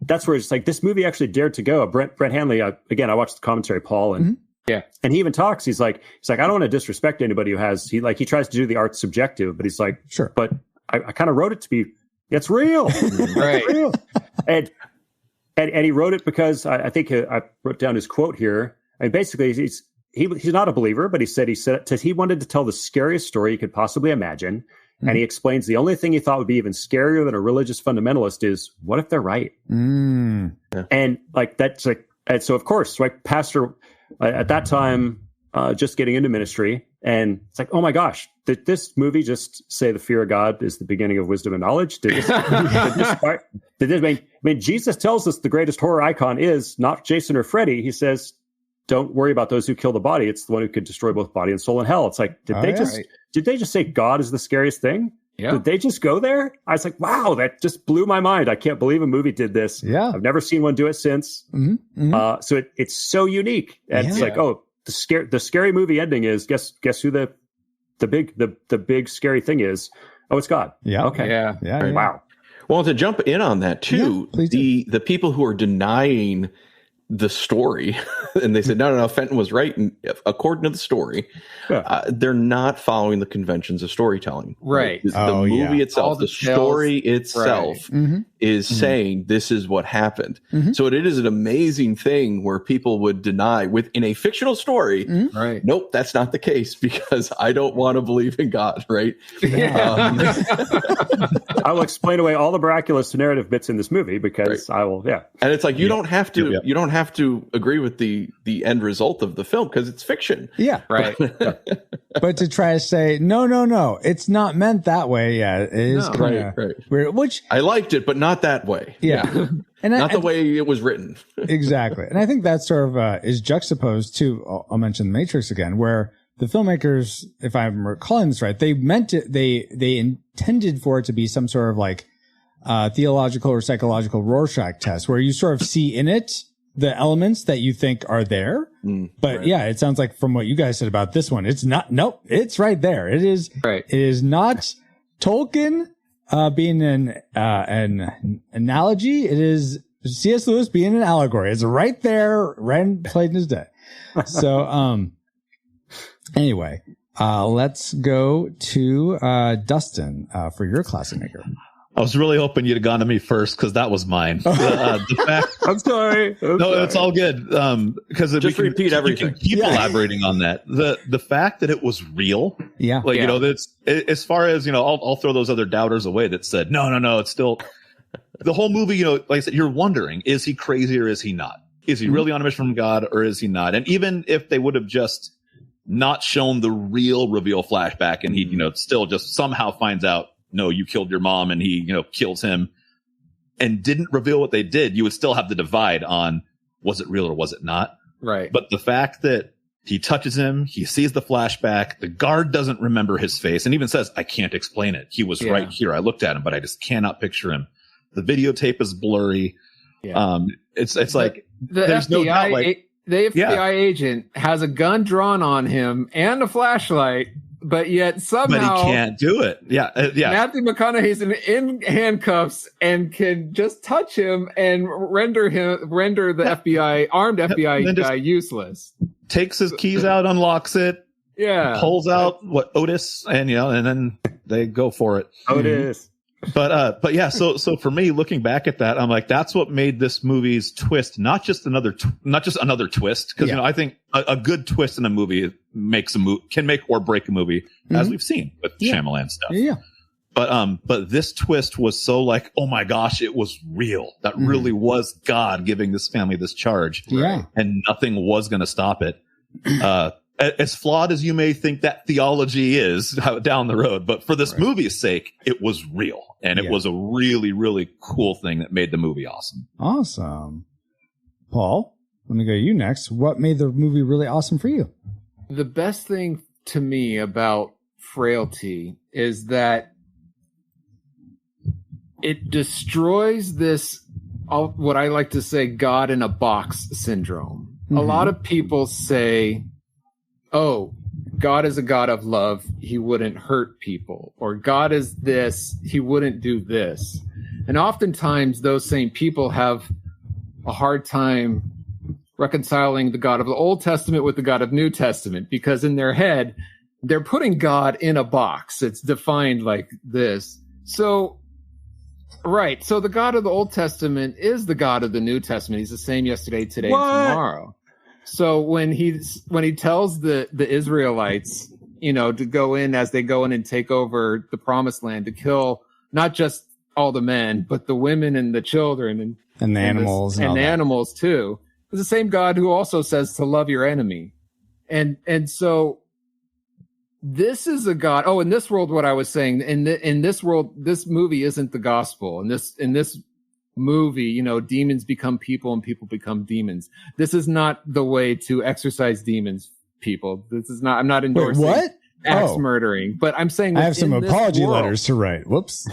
That's where it's like this movie actually dared to go. Brent Hanley, again, I watched the commentary, Paul, and and he even talks. He's like, I don't want to disrespect anybody who has. He tries to do the art subjective, but he's like, sure. But I kind of wrote it to be, it's real, right? It's real. And he wrote it because I think I wrote down his quote here. I mean, basically, he's not a believer, but he said he wanted to tell the scariest story you could possibly imagine. And he explains the only thing he thought would be even scarier than a religious fundamentalist is, what if they're right? And like, that's like, and so of course, like pastor at that time, just getting into ministry. And it's like, oh my gosh, did this movie just say the fear of God is the beginning of wisdom and knowledge? I mean, Jesus tells us the greatest horror icon is not Jason or Freddy. He says, don't worry about those who kill the body. It's the one who could destroy both body and soul in hell. It's like, did they just say God is the scariest thing? Yeah. Did they just go there? I was like, wow, that just blew my mind. I can't believe a movie did this. Yeah. I've never seen one do it since. So it's so unique. And it's like, oh, the scary movie ending is guess who the big scary thing is? Oh, it's God. Yeah. Okay. Yeah. Wow. Well, to jump in on that too, the people who are denying the story and they said, no, Fenton was right. And according to the story, they're not following the conventions of storytelling. Right. The movie itself, the story itself is saying this is what happened. So it is an amazing thing where people would deny within a fictional story. Right. Nope, that's not the case because I don't want to believe in God. Right. I will explain away all the miraculous narrative bits in this movie because I will. Yeah. And it's like, you don't have to, you don't have to agree with the end result of the film because it's fiction. Yeah. Right. But to try to say, no, it's not meant that way. Yeah. It is kind of weird, which I liked it, but not that way. Yeah. And not the way it was written. Exactly. And I think that sort of is juxtaposed to, I'll mention The Matrix again, where the filmmakers, if I'm recalling this right, they meant it, they intended for it to be some sort of like theological or psychological Rorschach test where you sort of see in it the elements that you think are there. But yeah, it sounds like from what you guys said about this one, it's not, nope, it's right there. It is, it is not Tolkien being an analogy. It is C.S. Lewis being an allegory. It's right there, right played in his day. So, anyway, let's go to Dustin for your classic maker. I was really hoping you'd have gone to me first because that was mine. The fact, I'm sorry. it's all good. Because just repeat everything. You can keep elaborating on that. The fact that it was real. Yeah. Like, you know, that's as far as, you know, I'll throw those other doubters away that said, no, it's still the whole movie. You know, like I said, you're wondering, is he crazy or is he not? Is he really on a mission from God or is he not? And even if they would have just not shown the real reveal flashback and he, you know, still just somehow finds out, no, you killed your mom, and he, you know, kills him and didn't reveal what they did, you would still have the divide on, was it real or was it not? Right. But the fact that he touches him, he sees the flashback, the guard doesn't remember his face and even says, I can't explain it. He was right here. I looked at him, but I just cannot picture him. The videotape is blurry. Yeah. It's like, the there's FBI, no doubt, like, the FBI agent has a gun drawn on him and a flashlight, but yet somehow but he can't do it. Yeah. Matthew McConaughey's in handcuffs and can just touch him and render the FBI armed FBI guy useless. Takes his keys out, unlocks it. Yeah. Pulls out Otis, and you know, and then they go for it. Otis. But yeah, so for me, looking back at that, I'm like, that's what made this movie's twist not just another twist, because you know, I think a good twist in a movie can make or break a movie, as we've seen with Shyamalan stuff. Yeah. But this twist was so like, oh my gosh, it was real. That really was God giving this family this charge. Yeah. And nothing was going to stop it. As flawed as you may think that theology is down the road, but for this movie's sake, it was real. And it was a really, really cool thing that made the movie awesome. Awesome. Paul, let me go to you next. What made the movie really awesome for you? The best thing to me about Frailty is that it destroys this, what I like to say, God in a box syndrome. A lot of people say, oh, God is a God of love, he wouldn't hurt people. Or God is this, he wouldn't do this. And oftentimes those same people have a hard time reconciling the God of the Old Testament with the God of New Testament, because in their head, they're putting God in a box. It's defined like this. So the God of the Old Testament is the God of the New Testament. He's the same yesterday, today, and tomorrow. So when he tells the Israelites, you know, to go in as they go in and take over the promised land, to kill not just all the men, but the women and the children and the animals and the animals too. It's the same God who also says to love your enemy. And so this is a God. Oh, in this world, what I was saying, in this world, this movie isn't the gospel. In this movie, you know, demons become people and people become demons. This is not the way to exorcise demons, people. This is not, I'm not endorsing axe murdering, but I'm saying I have some apology letters to write. Whoops.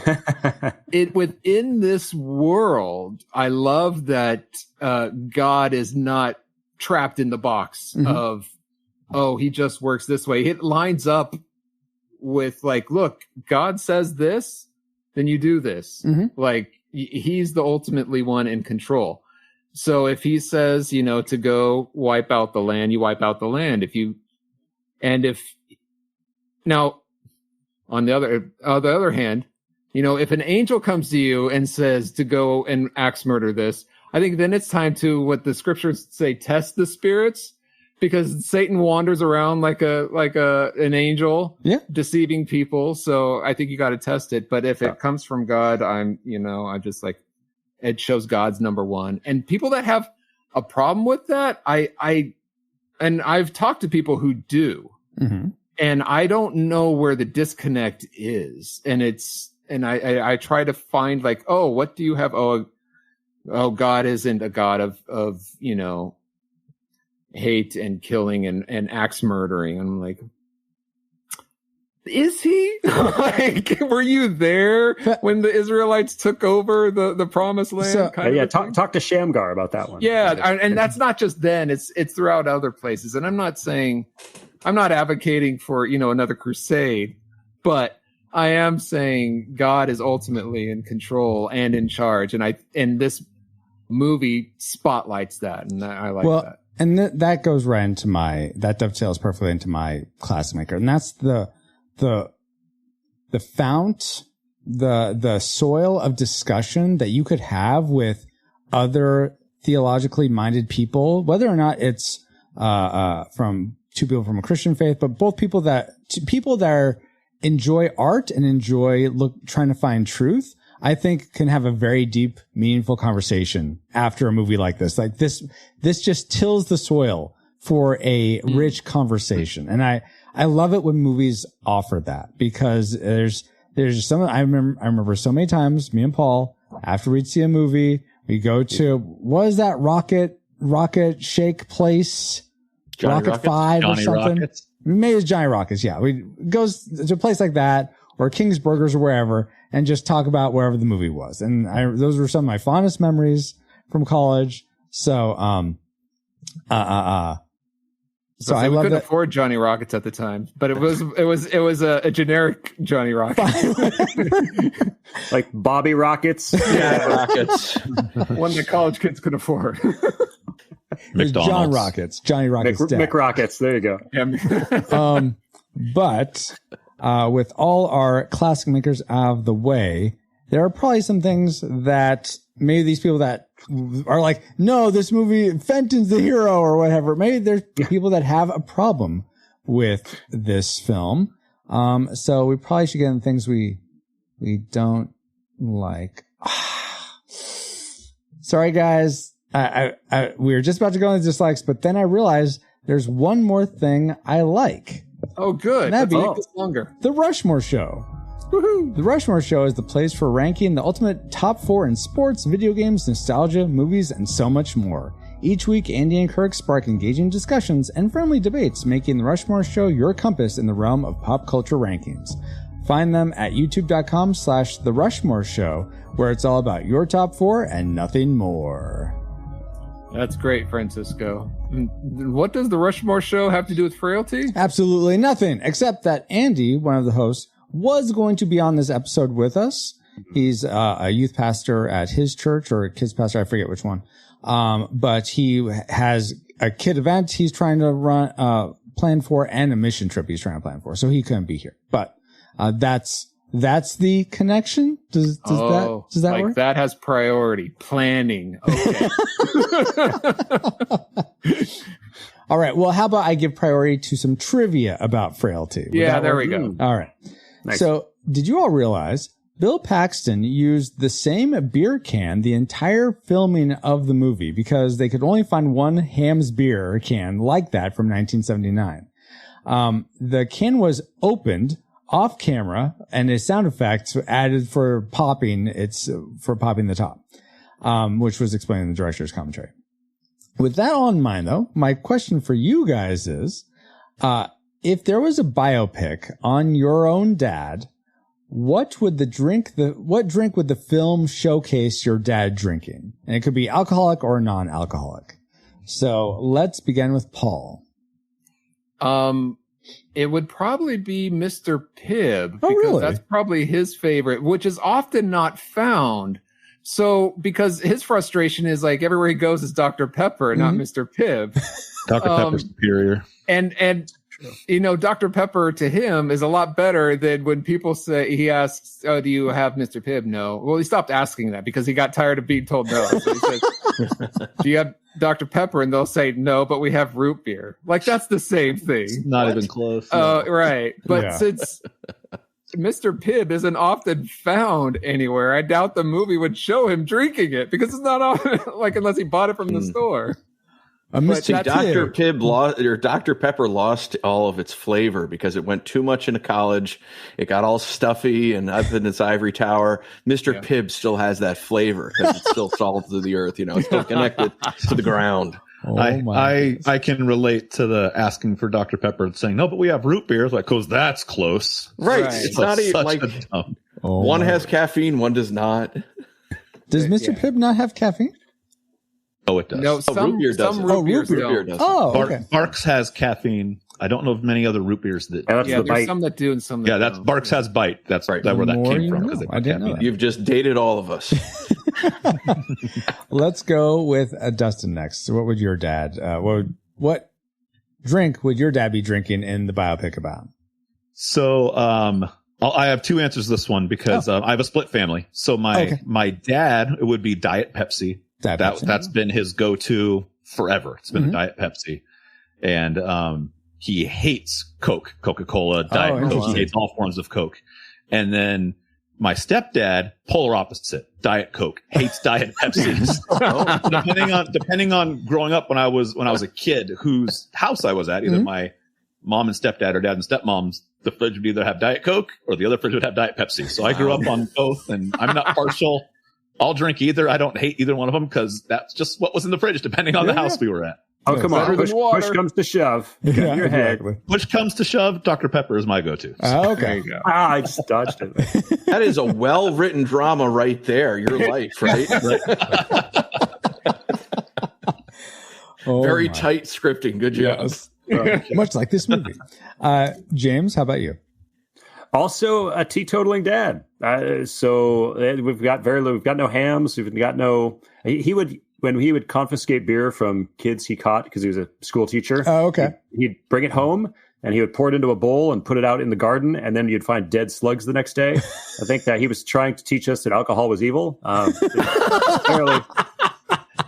Within this world, I love that God is not trapped in the box of, oh, he just works this way. It lines up with like, look, God says this, then you do this. Like, he's the ultimately one in control. So if he says, you know, to go wipe out the land, you wipe out the land. Now, on the other hand, you know, if an angel comes to you and says to go and axe murder this, I think then it's time to, what the scriptures say, test the spirits, because Satan wanders around like an angel, deceiving people. So I think you got to test it. But if it comes from God, I'm just like, it shows God's number one. And people that have a problem with that, I've talked to people who do, and I don't know where the disconnect is. And I try to find like, oh, what do you have? Oh, God isn't a God of, you know, hate and killing and axe murdering. I'm like, is he? Like, were you there when the Israelites took over the promised land? Talk to Shamgar about that one. Yeah, and that's not just then; it's throughout other places. And I'm not advocating for, you know, another crusade, but I am saying God is ultimately in control and in charge, and this movie spotlights that, and I like that. And that goes right into that dovetails perfectly into my classmaker. And that's the fount the soil of discussion that you could have with other theologically minded people, whether or not it's from two people from a Christian faith, but both people that enjoy art and enjoy trying to find truth, I think can have a very deep, meaningful conversation after a movie like this. Like this just tills the soil for a rich conversation. And I love it when movies offer that, because there's some, I remember so many times, me and Paul, after we'd see a movie, we go to, what is that rocket shake place? Rocket Rockets? 5 Johnny or something. Rockets. Maybe it's Johnny Rockets. Yeah. We goes to a place like that, or King's Burgers or wherever, and just talk about wherever the movie was. And those were some of my fondest memories from college. So, So I couldn't afford Johnny Rockets at the time, but it was a generic Johnny Rockets. Like Bobby Rockets. Yeah, Rockets. One that college kids could afford. John Rockets. Johnny Rockets. Mick Rockets. There you go. Yeah. But with all our classic makers out of the way, there are probably some things that maybe these people that are like, no, this movie, Fenton's the hero or whatever. Maybe there's people that have a problem with this film. So we probably should get into things we don't like. Sorry, guys. We were just about to go into dislikes, but then I realized there's one more thing I like. Oh, good. That'd be longer. The Rushmore Show. Woohoo! The Rushmore Show is the place for ranking the ultimate top 4 in sports, video games, nostalgia, movies, and so much more. Each week, Andy and Kirk spark engaging discussions and friendly debates, making the Rushmore Show your compass in the realm of pop culture rankings. Find them at youtube.com/The Rushmore Show, where it's all about your top 4 and nothing more. That's great, Francisco. What does the Rushmore Show have to do with Frailty? Absolutely nothing, except that Andy, one of the hosts, was going to be on this episode with us. He's a youth pastor at his church, or a kids pastor, I forget which one. But he has a kid event he's trying to plan for, and a mission trip he's trying to plan for. So he couldn't be here. But that's the connection. Does that work? That has priority. Planning. Okay. All right. Well, how about I give priority to some trivia about Frailty? Yeah, there we go. All right. Nice. So, did you all realize Bill Paxton used the same beer can the entire filming of the movie, because they could only find one Hamm's beer can like that from 1979. The can was opened off camera, and a sound effect added for popping. It's for popping the top, which was explained in the director's commentary. With that all in mind, though, my question for you guys is, if there was a biopic on your own dad, what drink would the film showcase your dad drinking? And it could be alcoholic or non-alcoholic. So let's begin with Paul. It would probably be Mr. Pibb, because really? That's probably his favorite, which is often not found. So, because his frustration is like everywhere he goes is Dr. Pepper, not Mr. Pibb. Dr. Pepper's superior. And you know, Dr. Pepper to him is a lot better than when people say, he asks, "Oh, do you have Mr. Pibb?" No. Well, he stopped asking that because he got tired of being told no. So he says, "Do you have Dr. Pepper?" And they'll say, "No, but we have root beer." Like, that's the same thing. It's not even close. Right. But since Mr. Pibb isn't often found anywhere, I doubt the movie would show him drinking it, because it's not often, like, unless he bought it from the store. Dr. Pepper lost all of its flavor because it went too much into college. It got all stuffy and up in its ivory tower. Mr. Pibb still has that flavor because it's still solid to the earth. You know, it's still connected to the ground. I can relate to the asking for Dr. Pepper and saying, no, but we have root beer. It's like, because that's close. Right. It's not even like one has caffeine, one does not. Does Mr. Pibb not have caffeine? Oh, it does. No, some root beers does. Oh, okay. Barks has caffeine. I don't know of many other root beers that. There's some that do and some that don't. Barks has bite. That's right. That's where that came from. I didn't know that. You've just dated all of us. Let's go with Dustin next. So what would your dad? What drink would your dad be drinking in the biopic about? So I have two answers to this one because I have a split family. So my dad, it would be Diet Pepsi. That's been his go-to forever. It's been Diet Pepsi. And he hates Coca-Cola, Diet Coke. He hates all forms of Coke. And then my stepdad, polar opposite, Diet Coke, hates Diet Pepsi. Depending on growing up when I was a kid, whose house I was at, either my mom and stepdad or dad and stepmom's, the fridge would either have Diet Coke or the other fridge would have Diet Pepsi. So I grew up on both, and I'm not partial. I'll drink either. I don't hate either one of them because that's just what was in the fridge, depending on the house we were at. Oh, come on. Push comes to shove. Yeah, your head. Push comes to shove. Dr. Pepper is my go-to. So. Okay. There you go. I just dodged it. That is a well-written drama right there. Your life, right? Very tight scripting. Good job. Yes. Much like this movie. James, how about you? Also, a teetotaling dad. So we've got no hams. We've got no. When he would confiscate beer from kids he caught because he was a school teacher. Oh, okay. He'd bring it home and he would pour it into a bowl and put it out in the garden, and then you'd find dead slugs the next day. I think that he was trying to teach us that alcohol was evil. Clearly,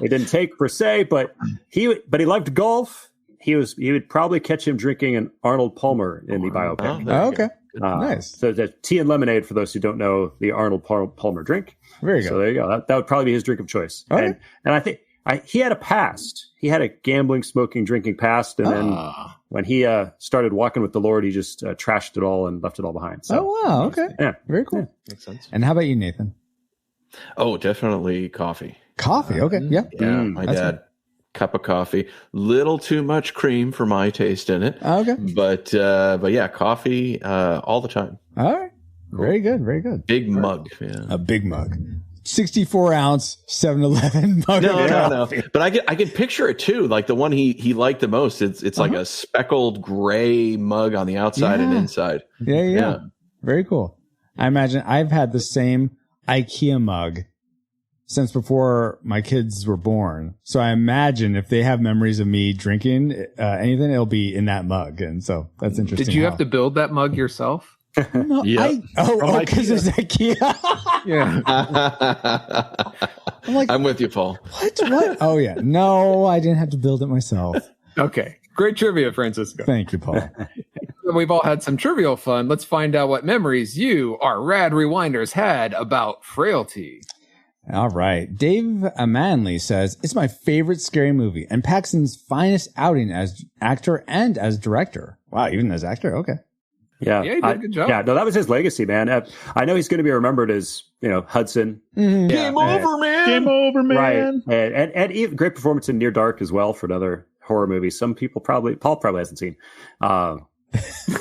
it didn't take per se, but he loved golf. He would probably catch him drinking an Arnold Palmer in the biopic. Oh, okay. Nice. So the tea and lemonade, for those who don't know the Arnold Palmer drink. Very good. So there you go. That would probably be his drink of choice. Okay. And I think he had a past. He had a gambling, smoking, drinking past. And then when he started walking with the Lord, he just trashed it all and left it all behind. So, wow. Okay. Yeah. Very cool. Yeah, makes sense. And how about you, Nathan? Oh, definitely coffee. Coffee. Okay. Yeah. Yeah. My dad. Cup of coffee, little too much cream for my taste in it. Okay. But yeah, coffee all the time. All right. Very good. Very good. Big mug. Yeah. A big mug. 64-ounce 7-Eleven mug. No. But I can picture it too. Like the one he liked the most. It's like a speckled gray mug on the outside and inside. Yeah. Very cool. I imagine I've had the same IKEA mug since before my kids were born. So I imagine if they have memories of me drinking anything, it'll be in that mug. And so that's interesting. Did you have to build that mug yourself? No, because it's IKEA. Yeah. I'm with you, Paul. What? Oh, yeah. No, I didn't have to build it myself. Okay. Great trivia, Francisco. Thank you, Paul. We've all had some trivial fun. Let's find out what memories you, our rad rewinders, had about Frailty. All right. Dave Manley says, it's my favorite scary movie and Paxton's finest outing as actor and as director. Wow, even as actor? Okay. Yeah, he did a good job. Yeah, no, that was his legacy, man. I know he's going to be remembered as, Hudson. Mm-hmm. Game over, man. Game over, man. Right. And even great performance in Near Dark as well for another horror movie. Some people Paul probably hasn't seen. But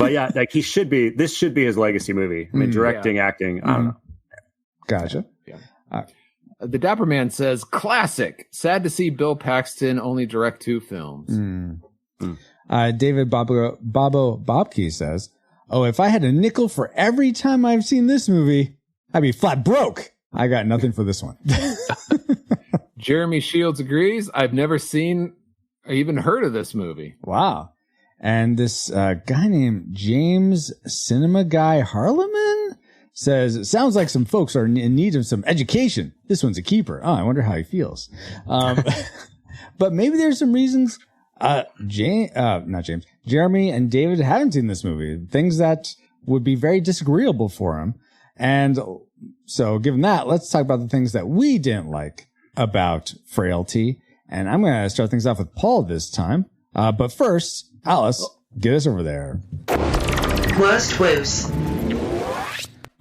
yeah, like this should be his legacy movie. I mean, directing, acting, I don't know. Gotcha. Yeah. The Dapper Man says, classic. Sad to see Bill Paxton only direct 2 films. David Bobbo Bobke says, oh, if I had a nickel for every time I've seen this movie, I'd be flat broke. I got nothing for this one. Jeremy Shields agrees. I've never seen or even heard of this movie. Wow. And this guy named James Cinema Guy Harleman says, it sounds like some folks are in need of some education. This one's a keeper. Oh, I wonder how he feels. But maybe there's some reasons Jeremy and David haven't seen this movie. Things that would be very disagreeable for him. And so given that, let's talk about the things that we didn't like about Frailty. And I'm going to start things off with Paul this time. But first, Alice, get us over there. Worst woos.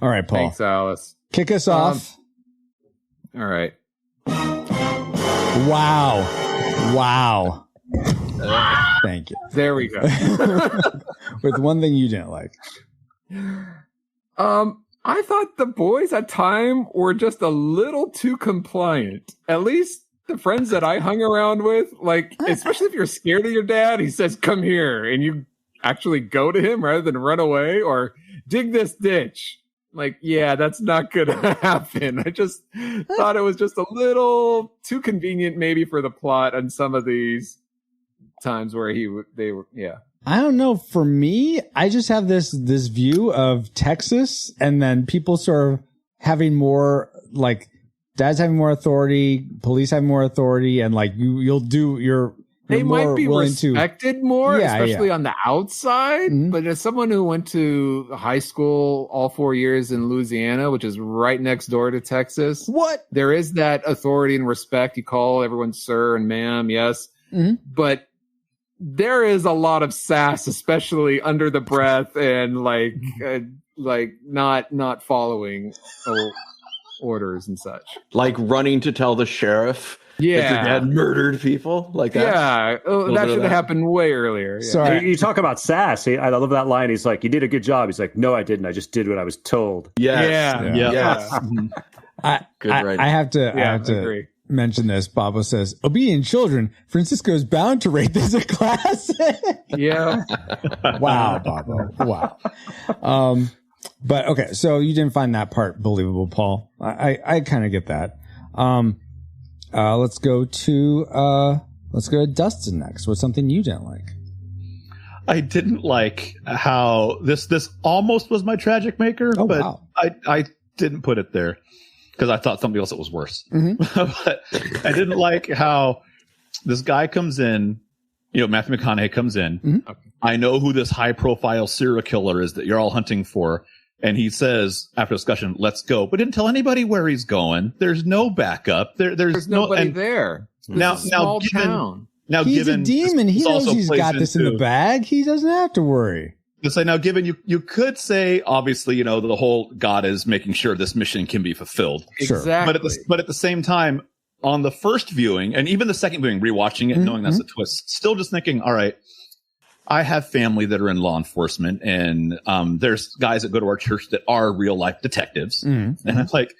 All right, Paul. Thanks, Alice. Kick us off. All right. Wow. Thank you. There we go. With one thing you didn't like. I thought the boys at time were just a little too compliant. At least the friends that I hung around with, like, especially if you're scared of your dad, he says, come here, and you actually go to him rather than run away or dig this ditch. Like, yeah, that's not going to happen. I just thought it was just a little too convenient maybe for the plot on some of these times where they were. I don't know. For me, I just have this view of Texas, and then people sort of having more, like, dads having more authority, police having more authority, and like they might be respected more, especially on the outside. Mm-hmm. But as someone who went to high school all 4 years in Louisiana, which is right next door to Texas, there is that authority and respect. You call everyone sir and ma'am, yes. Mm-hmm. But there is a lot of sass, especially under the breath, and like not following orders and such. Like running to tell the sheriff that your dad murdered people. Like that. Yeah, that should have happened way earlier. Yeah. Sorry, you talk about sass. I love that line. He's like, "You did a good job." He's like, "No, I didn't. I just did what I was told." Yes. Yes. I have to agree. Mention this. Babo says, obedient children, Francisco is bound to rate this a classic. Yeah. Wow, Babo. Wow. But okay, so you didn't find that part believable, Paul. I kind of get that. Let's go to Dustin next. What's something you didn't like? I didn't like how this almost was my tragic maker, but wow. I didn't put it there because I thought something else that was worse. Mm-hmm. But I didn't like how this guy comes in, Matthew McConaughey comes in. Mm-hmm. I know who this high profile serial killer is that you're all hunting for. And he says, after discussion, let's go. But didn't tell anybody where he's going. There's no backup. There's nobody there. Small town. Now, he's a demon. He knows he's got this in the bag. He doesn't have to worry. Now, given you could say, obviously, the whole God is making sure this mission can be fulfilled. Exactly. But at the same time, on the first viewing, and even the second viewing, rewatching it, mm-hmm. knowing that's a twist, still just thinking, all right, I have family that are in law enforcement, and there's guys that go to our church that are real life detectives. Mm-hmm. And I'm like,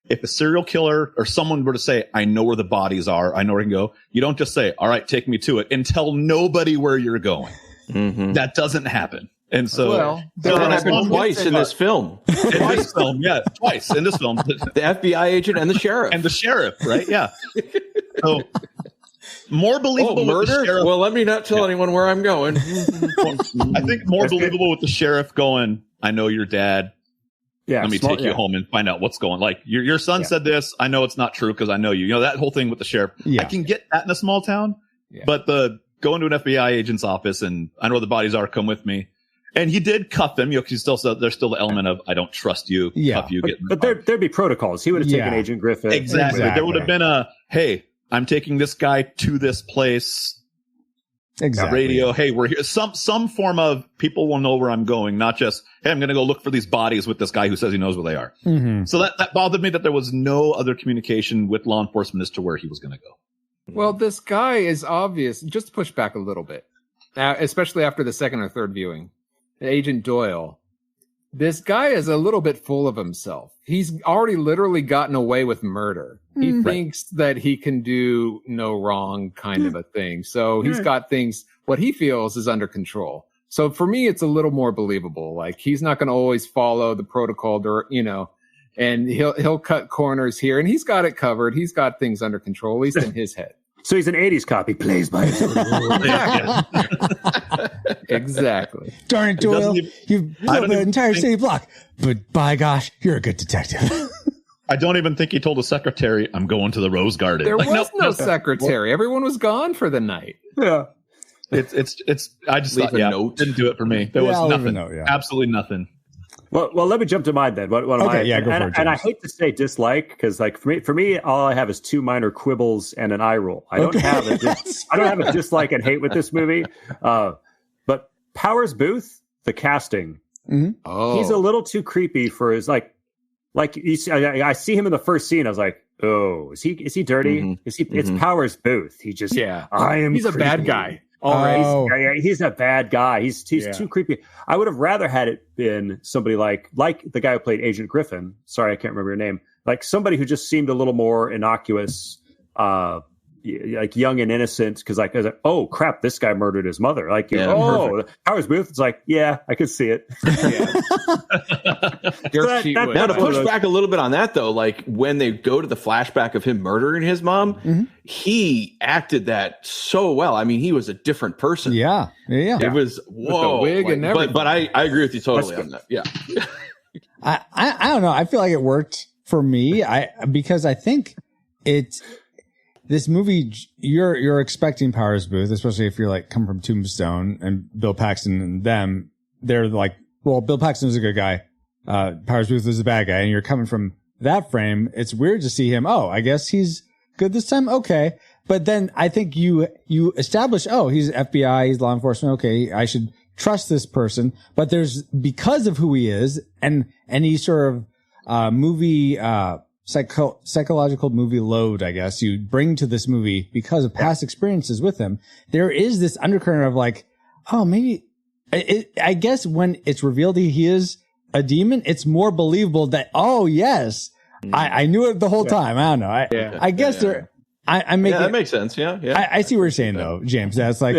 if a serial killer or someone were to say, I know where the bodies are, I know where I can go, you don't just say, all right, take me to it, and tell nobody where you're going. Mm-hmm. That doesn't happen. And so, that happened twice in this film. Twice in this film. The FBI agent and the sheriff. Right? Yeah. So, more believable with the sheriff. Well, let me not tell anyone where I'm going. I think more believable with the sheriff going, I know your dad. Yeah, let me take you home and find out what's going on. Like, your son said this. I know it's not true because I know you. That whole thing with the sheriff. Yeah. I can get that in a small town, but going to an FBI agent's office and I know where the bodies are, come with me. And he did cuff him, because there's still the element of, I don't trust you, cuff you. But there'd be protocols. He would have taken Agent Griffith. Exactly. There would have been hey, I'm taking this guy to this place. Exactly. Radio. Hey, we're here. Some form of people will know where I'm going, not just, hey, I'm going to go look for these bodies with this guy who says he knows where they are. Mm-hmm. So that bothered me that there was no other communication with law enforcement as to where he was going to go. Well, this guy is obvious. Just to push back a little bit, especially after the second or third viewing, Agent Doyle. This guy is a little bit full of himself. He's already literally gotten away with murder. He thinks that he can do no wrong kind of a thing. So he's got things, what he feels is under control. So for me, it's a little more believable. Like, he's not going to always follow the protocol, and he'll cut corners here, and he's got it covered. He's got things under control, at least in his head. So he's an 80s copy, plays by his own. Exactly. Darn it, Doyle. You've built the entire city block, but by gosh, you're a good detective. I don't even think he told the secretary, I'm going to the Rose Garden. There was no secretary. Everyone was gone for the night. Yeah. It's I just thought, didn't do it for me. There was nothing. Absolutely nothing. Well, let me jump to mine then. What am I? Yeah, go for it, and I hate to say dislike, because like for me, all I have is two minor quibbles and an eye roll. I don't have a dislike and hate with this movie. But Powers Booth, the casting, he's a little too creepy for his like you see, I see him in the first scene. I was like, oh, is he dirty? Mm-hmm. Is he? Mm-hmm. It's Powers Booth. He just He's creepy. A bad guy. He's a bad guy. He's too creepy. I would have rather had it been somebody like the guy who played Agent Griffin. Sorry, I can't remember your name. Like somebody who just seemed a little more innocuous, like young and innocent because I was like, oh crap, this guy murdered his mother. Like, Powers Booth. It's like, yeah, I could see it. Now to push back a little bit on that though, like when they go to the flashback of him murdering his mom, he acted that so well. I mean, he was a different person. Yeah. It was whoa. With the wig and everything. But I agree with you totally on that. Yeah. I don't know. I feel like it worked for me. Because I think this movie, you're expecting Powers Booth, especially if you're like come from Tombstone and Bill Paxton and them. They're like, well, Bill Paxton was a good guy. Powers Booth was a bad guy, and you're coming from that frame. It's weird to see him. Oh, I guess he's good this time. Okay, but then I think you establish, oh, he's FBI, he's law enforcement. Okay, I should trust this person. But there's because of who he is and any sort of movie psychological movie load, I guess, you bring to this movie because of past experiences with him. There is this undercurrent of like, oh, maybe I guess when it's revealed he is a demon, it's more believable that, oh, yes, I knew it the whole time. I don't know. I guess I make that makes sense. Yeah. I see what you're saying though, James. That's like,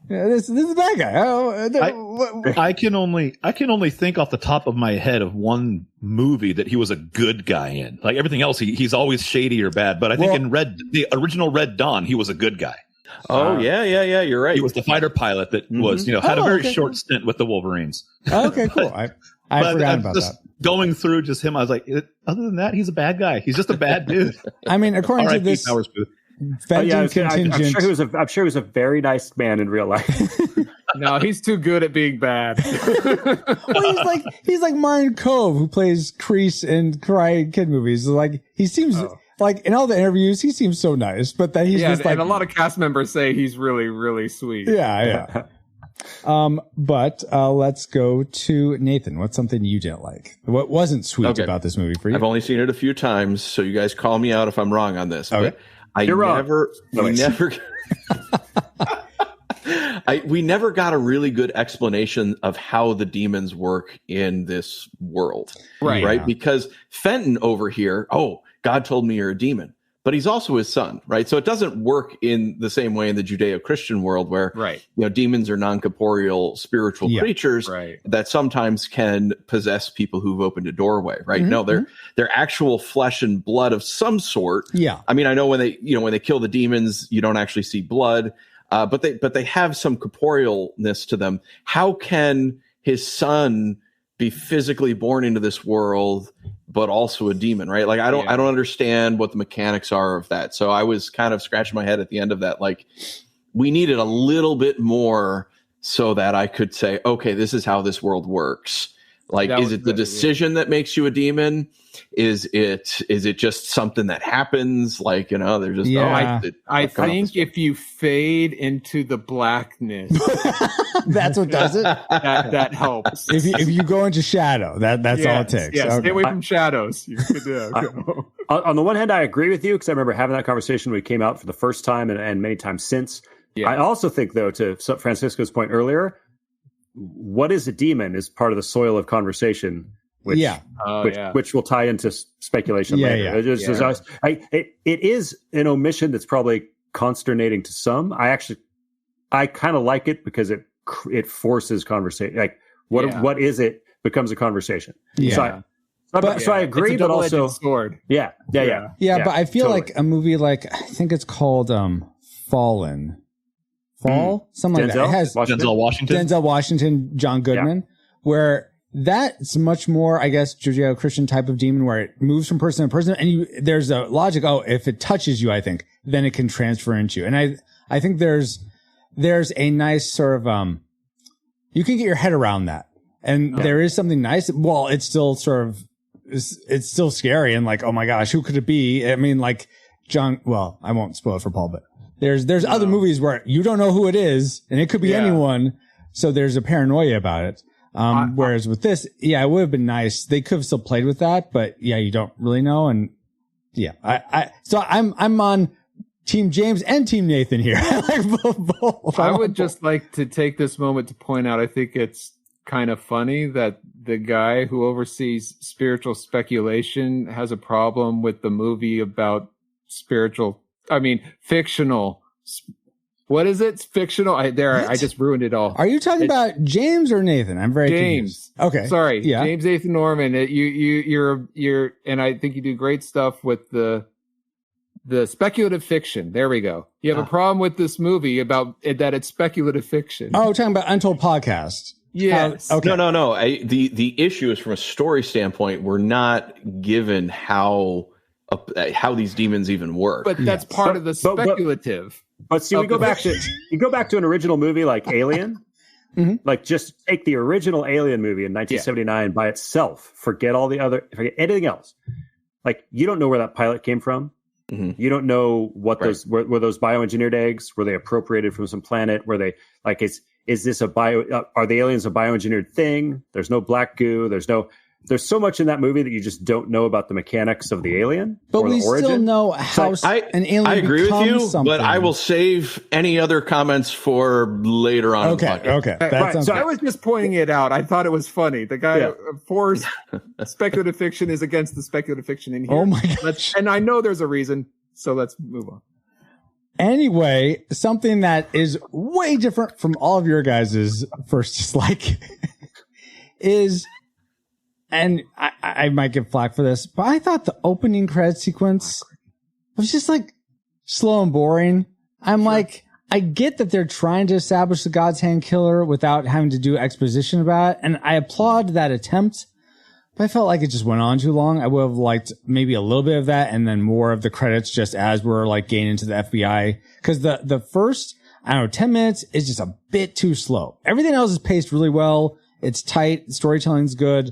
this is a bad guy. I can only think off the top of my head of one movie that he was a good guy in. Like everything else, he's always shady or bad. But I think in the original Red Dawn, he was a good guy. Oh yeah. You're right. He was the fighter pilot that was, had a very short stint with the Wolverines. Okay, cool. I forgot about that. Going through just him, I was like, other than that, he's a bad guy. He's just a bad dude. I mean, according to this contingent, I'm sure he was a very nice man in real life. No, he's too good at being bad. Well, he's like Martin Kove, who plays Kreese in Karate Kid movies. Like he seems like in all the interviews, he seems so nice, but that he's just like, and a lot of cast members say he's really, really sweet. Yeah. But let's go to Nathan. What's something you didn't like? What wasn't sweet about this movie for you? I've only seen it a few times, so you guys call me out if I'm wrong on this. Okay. But we never got a really good explanation of how the demons work in this world. Right. Yeah. Because Fenton over here, God told me you're a demon. But he's also his son, right? So it doesn't work in the same way in the Judeo-Christian world where, demons are non-corporeal spiritual creatures that sometimes can possess people who've opened a doorway, right? No, they're actual flesh and blood of some sort. Yeah. I mean, I know when they kill the demons, you don't actually see blood, but they have some corporealness to them. How can his son be physically born into this world but also a demon, right? Like I don't understand what the mechanics are of that. So I was kind of scratching my head at the end of that. Like we needed a little bit more so that I could say, okay, this is how this world works. Like, is it the decision that makes you a demon? Is it just something that happens? Like, they're just, I think if you fade into the blackness, that's what does it. That helps. If you go into shadow, that's all it takes. Yeah, stay away from shadows. You could on the one hand, I agree with you because I remember having that conversation when we came out for the first time and many times since. Yeah. I also think, though, to Francisco's point earlier, what is a demon is part of the soil of conversation, which will tie into speculation later. It is an omission that's probably consternating to some. I kind of like it because it forces conversation. Like what is it becomes a conversation. Yeah. So I agree, it's a but also sword. Yeah. But I feel like a movie like I think it's called Fallen. Something like that. It has Denzel Washington, John Goodman, where that's much more, I guess, Judeo-Christian type of demon where it moves from person to person. And there's a logic. If it touches you, I think, then it can transfer into you. And I think there's a nice sort of, you can get your head around that. And there is something nice. Well, it's still sort of, it's still scary. And like, oh my gosh, who could it be? I mean, like I won't spoil it for Paul, but there's other movies where you don't know who it is and it could be anyone. So there's a paranoia about it. Whereas with this, it would have been nice. They could have still played with that, but you don't really know. And so I'm on Team James and Team Nathan here. both. I would just like to take this moment to point out, I think it's kind of funny that the guy who oversees spiritual speculation has a problem with the movie about spiritual fictional. What is it? It's fictional. I just ruined it all. Are you talking about James or Nathan? I'm very James. confused. Okay, sorry, yeah. James Nathan Norman. You're, and I think you do great stuff with the speculative fiction. There we go. You have a problem with this movie about it, that it's speculative fiction. Oh, talking about Untold Podcast. Yes. Okay. No. The issue is from a story standpoint. We're not given how these demons even work. But that's part of the speculative. But see, you go back to an original movie like Alien. Mm-hmm. Like, just take the original Alien movie in 1979 by itself. Forget anything else. Like, you don't know where that pilot came from. Mm-hmm. You don't know what those were those bioengineered eggs? Were they appropriated from some planet? Were they like, is this are the aliens a bioengineered thing? There's no black goo. There's so much in that movie that you just don't know about the mechanics of the alien. But we still know how an alien. I agree with you, something. But I will save any other comments for later on. Okay. So I was just pointing it out. I thought it was funny. The guy for speculative fiction is against the speculative fiction in here. Oh my gosh! And I know there's a reason. So let's move on. Anyway, something that is way different from all of your guys' first dislike is. And I might get flack for this, but I thought the opening credit sequence was just like slow and boring. I'm like, I get that they're trying to establish the God's Hand Killer without having to do exposition about it. And I applaud that attempt, but I felt like it just went on too long. I would have liked maybe a little bit of that and then more of the credits just as we're like getting into the FBI. Cause the first, 10 minutes is just a bit too slow. Everything else is paced really well. It's tight. Storytelling's good.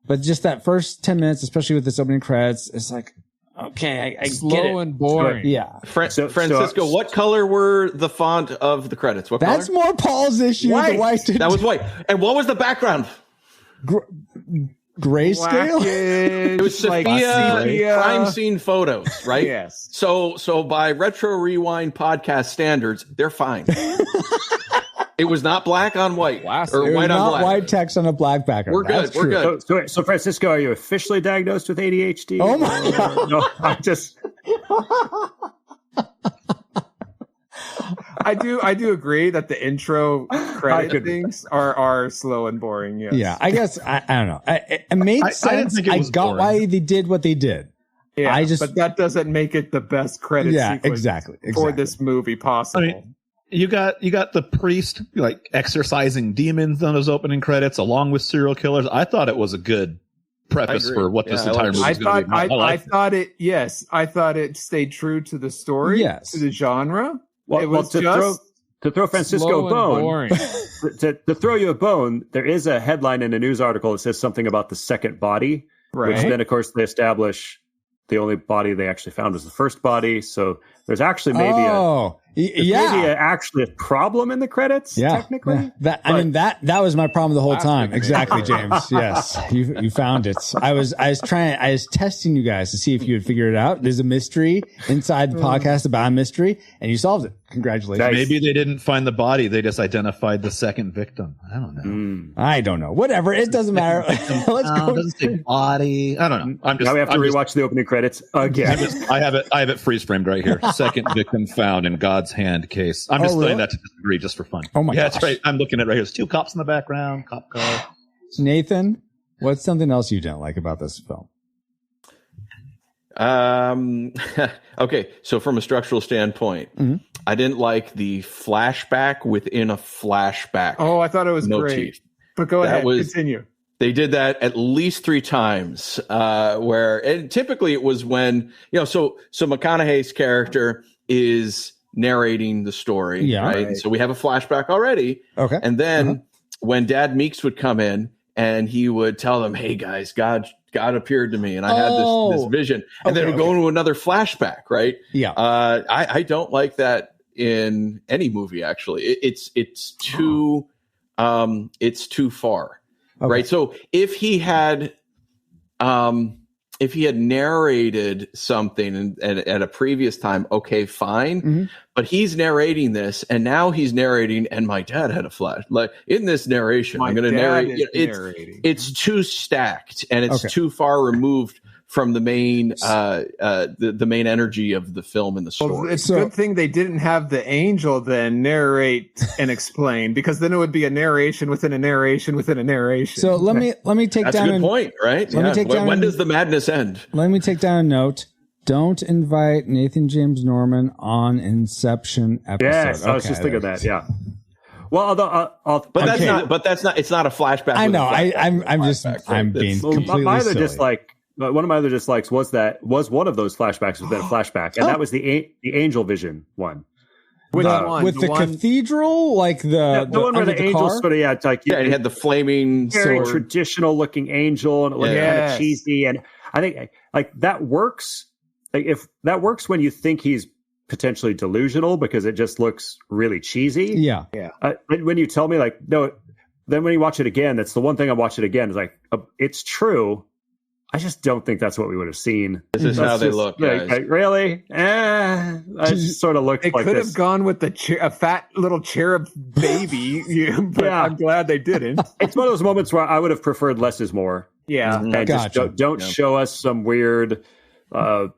But just that first 10 minutes, especially with this opening credits, it's like, okay, I slow get it. And boring. Yeah. Francisco, what color were the font of the credits? What That's color? more Paul's issue. White. The white that was white. And what was the background? Grayscale? It was Sophia crime scene photos, right? Yes. So by Retro Rewind podcast standards, they're fine. It was not black on white or white on black. White text on a black background. We're good. We're good. So Francisco, are you officially diagnosed with ADHD? Oh my God. No, I just. I do agree that the intro credit things are slow and boring. Yes. Yeah. I guess I don't know. It made sense. I got why they did what they did. Yeah, but that doesn't make it the best credit sequence exactly. for this movie possible. I mean, you got the priest like exorcising demons on those opening credits along with serial killers. I thought it was a good preface for what this entire movie is going to be. I thought it stayed true to the story, to the genre. Well, it was to throw Francisco a bone, to throw you a bone, there is a headline in a news article that says something about the second body, which then, of course, they establish the only body they actually found was the first body. So there's actually maybe actually a problem in the credits. Yeah, technically. Yeah. That was my problem the whole time. Exactly, James. Yes, you found it. I was testing you guys to see if you would figure it out. There's a mystery inside the podcast about a mystery, and you solved it. Congratulations. Maybe they didn't find the body; they just identified the second victim. I don't know. I don't know. Whatever. It doesn't matter. Let's go. Doesn't say body. I don't know. Now we have to rewatch the opening credits again. I have it freeze framed right here. Second victim found in God's Hand case. I'm just saying that to disagree, just for fun. Oh my gosh. That's right. I'm looking at it right here. There's two cops in the background. Cop car. Nathan, what's something else you don't like about this film? Okay, so from a structural standpoint, I didn't like the flashback within a flashback. Oh, I thought it was motif. Great. But go ahead, continue. They did that at least 3 times, and typically it was when, so McConaughey's character is narrating the story, right? So we have a flashback already. Okay. And then when Dad Meeks would come in and he would tell them, hey guys, God appeared to me and I had this vision. And then it would go into another flashback, right? Yeah. I don't like that in any movie, actually. It's too far. Okay. Right. So if he had narrated something at a previous time, okay, fine. But he's narrating this, and now he's narrating, and my dad had a flash. Like in this narration, I'm going to narrate. It's too stacked, and it's too far removed from the main the main energy of the film and the story. Well, it's a good thing they didn't have the angel then narrate and explain, because then it would be a narration within a narration within a narration. So let me take That's down a good point, right? When does the madness end? Let me take down a note. Don't invite Nathan James Norman on Inception episode. Yes, I was just thinking that. Yeah. Well, but that's not. It's not a flashback. I know. I'm being completely my other silly. dislike. One of my other dislikes was one of those flashbacks within a flashback, and that was the angel vision one. Which one? With the cathedral, like the one where the angel sort of it had the flaming, very traditional looking angel, and it looked kind of cheesy. And I think like that works. Like, if that works when you think he's potentially delusional, because it just looks really cheesy. Yeah. When you tell me like, no, then when you watch it again, that's the one thing I watch it again is like, it's true. I just don't think that's what we would have seen. This is how they look, guys. Like, really? I just sort of looked like this. They could have gone with a fat little cherub baby, but I'm glad they didn't. It's one of those moments where I would have preferred less is more. Yeah. And just don't show us some weird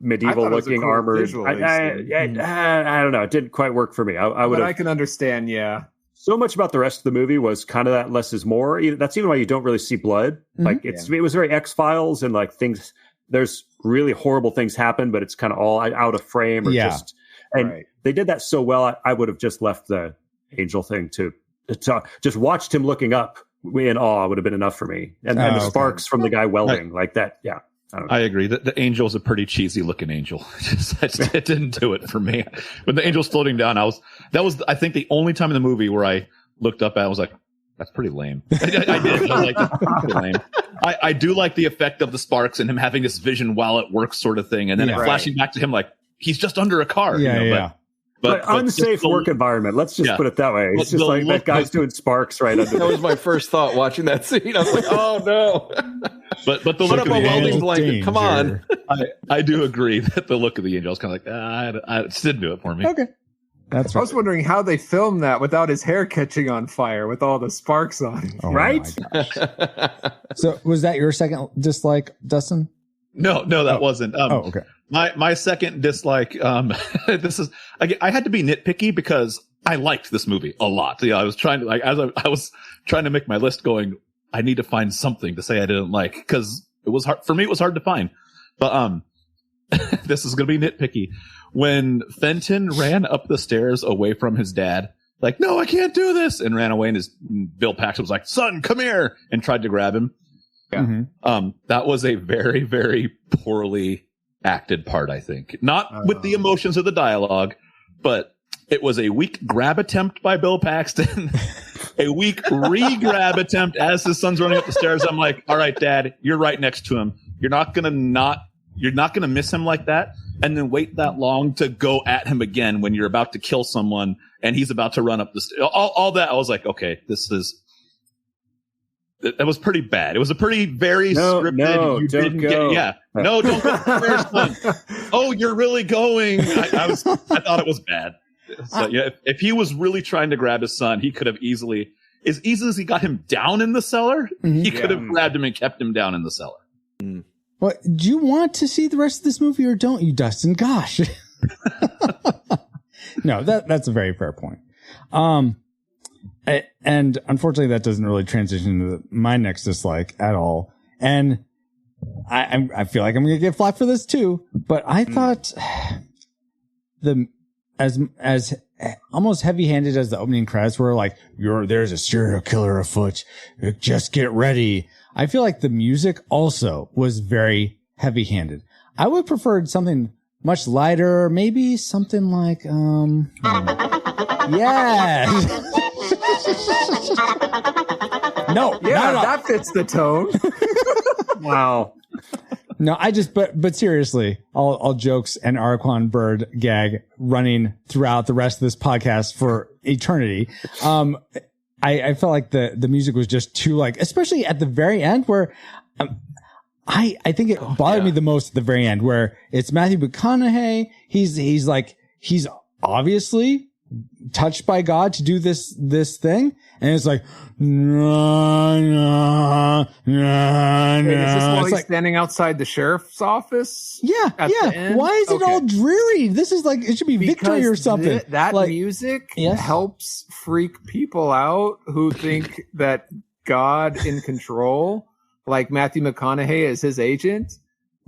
medieval looking cool armored. I don't know. It didn't quite work for me. I can understand. Yeah. So much about the rest of the movie was kind of that less is more. That's even why you don't really see blood. Mm-hmm. Like it was very X-Files, and like things, there's really horrible things happen, but it's kind of all out of frame or they did that so well. I would have just left the angel thing to just watched him looking up in awe would have been enough for me. And the sparks from the guy welding like that. Yeah. I agree that the angel is a pretty cheesy looking angel. It didn't do it for me. When the angel's floating down, that was I think the only time in the movie where I looked up at it, I was like, that's pretty lame. I did. I was like, that's pretty lame. I do like the effect of the sparks and him having this vision while it works sort of thing. And then flashing back to him like he's just under a car. But unsafe work environment. Let's just put it that way. It's just like that guy's doing sparks right under. That was my first thought watching that scene. I was like, oh no. But the look of the welding blanket. Come on. I do agree that the look of the angel is kind of like I just didn't do it for me. Okay. That's right. I was wondering how they filmed that without his hair catching on fire with all the sparks on it. Right? So was that your second dislike, Dustin? No, that wasn't. Okay. My second dislike, this is, again, I had to be nitpicky because I liked this movie a lot. I was trying to, I was trying to make my list going, I need to find something to say I didn't like, because it was hard, for me, it was hard to find. But, this is going to be nitpicky. When Fenton ran up the stairs away from his dad, like, no, I can't do this, and ran away, and Bill Paxton was like, son, come here, and tried to grab him. Yeah. Mm-hmm. That was a very, very poorly acted part, I think. Not with the emotions of the dialogue, but it was a weak grab attempt by Bill Paxton, a weak re-grab attempt as his son's running up the stairs. I'm like, all right, Dad, you're right next to him. You're not gonna miss him like that, and then wait that long to go at him again when you're about to kill someone and he's about to run up the stairs. All that, I was like, okay, that was pretty bad. It was a very scripted. No, don't go. No, don't go there, son. Oh, you're really going. I thought it was bad. So, if he was really trying to grab his son, he could have easily, as he got him down in the cellar, he could have grabbed him and kept him down in the cellar. Mm. Well, do you want to see the rest of this movie or don't you, Dustin? Gosh. No, that's a very fair point. And unfortunately, that doesn't really transition into my next dislike at all. And I feel like I'm going to get flack for this too. But I thought as almost heavy-handed as the opening credits were, like, there's a serial killer afoot. Just get ready. I feel like the music also was very heavy-handed. I would prefer something much lighter, maybe something like No, that fits the tone. Wow. No, but seriously, all jokes and Araquan Bird gag running throughout the rest of this podcast for eternity. I felt like the music was just too, like, especially at the very end where, I think it bothered me the most at the very end where it's Matthew McConaughey. He's obviously touched by God to do this thing, and it's like, nah, nah, nah, Wait, is this nah. while It's he's like, standing outside the sheriff's office? yeah. Why is it all dreary? This is like, it should be victory or something. That like, music yes? helps freak people out who think that God in control, like Matthew McConaughey as his agent.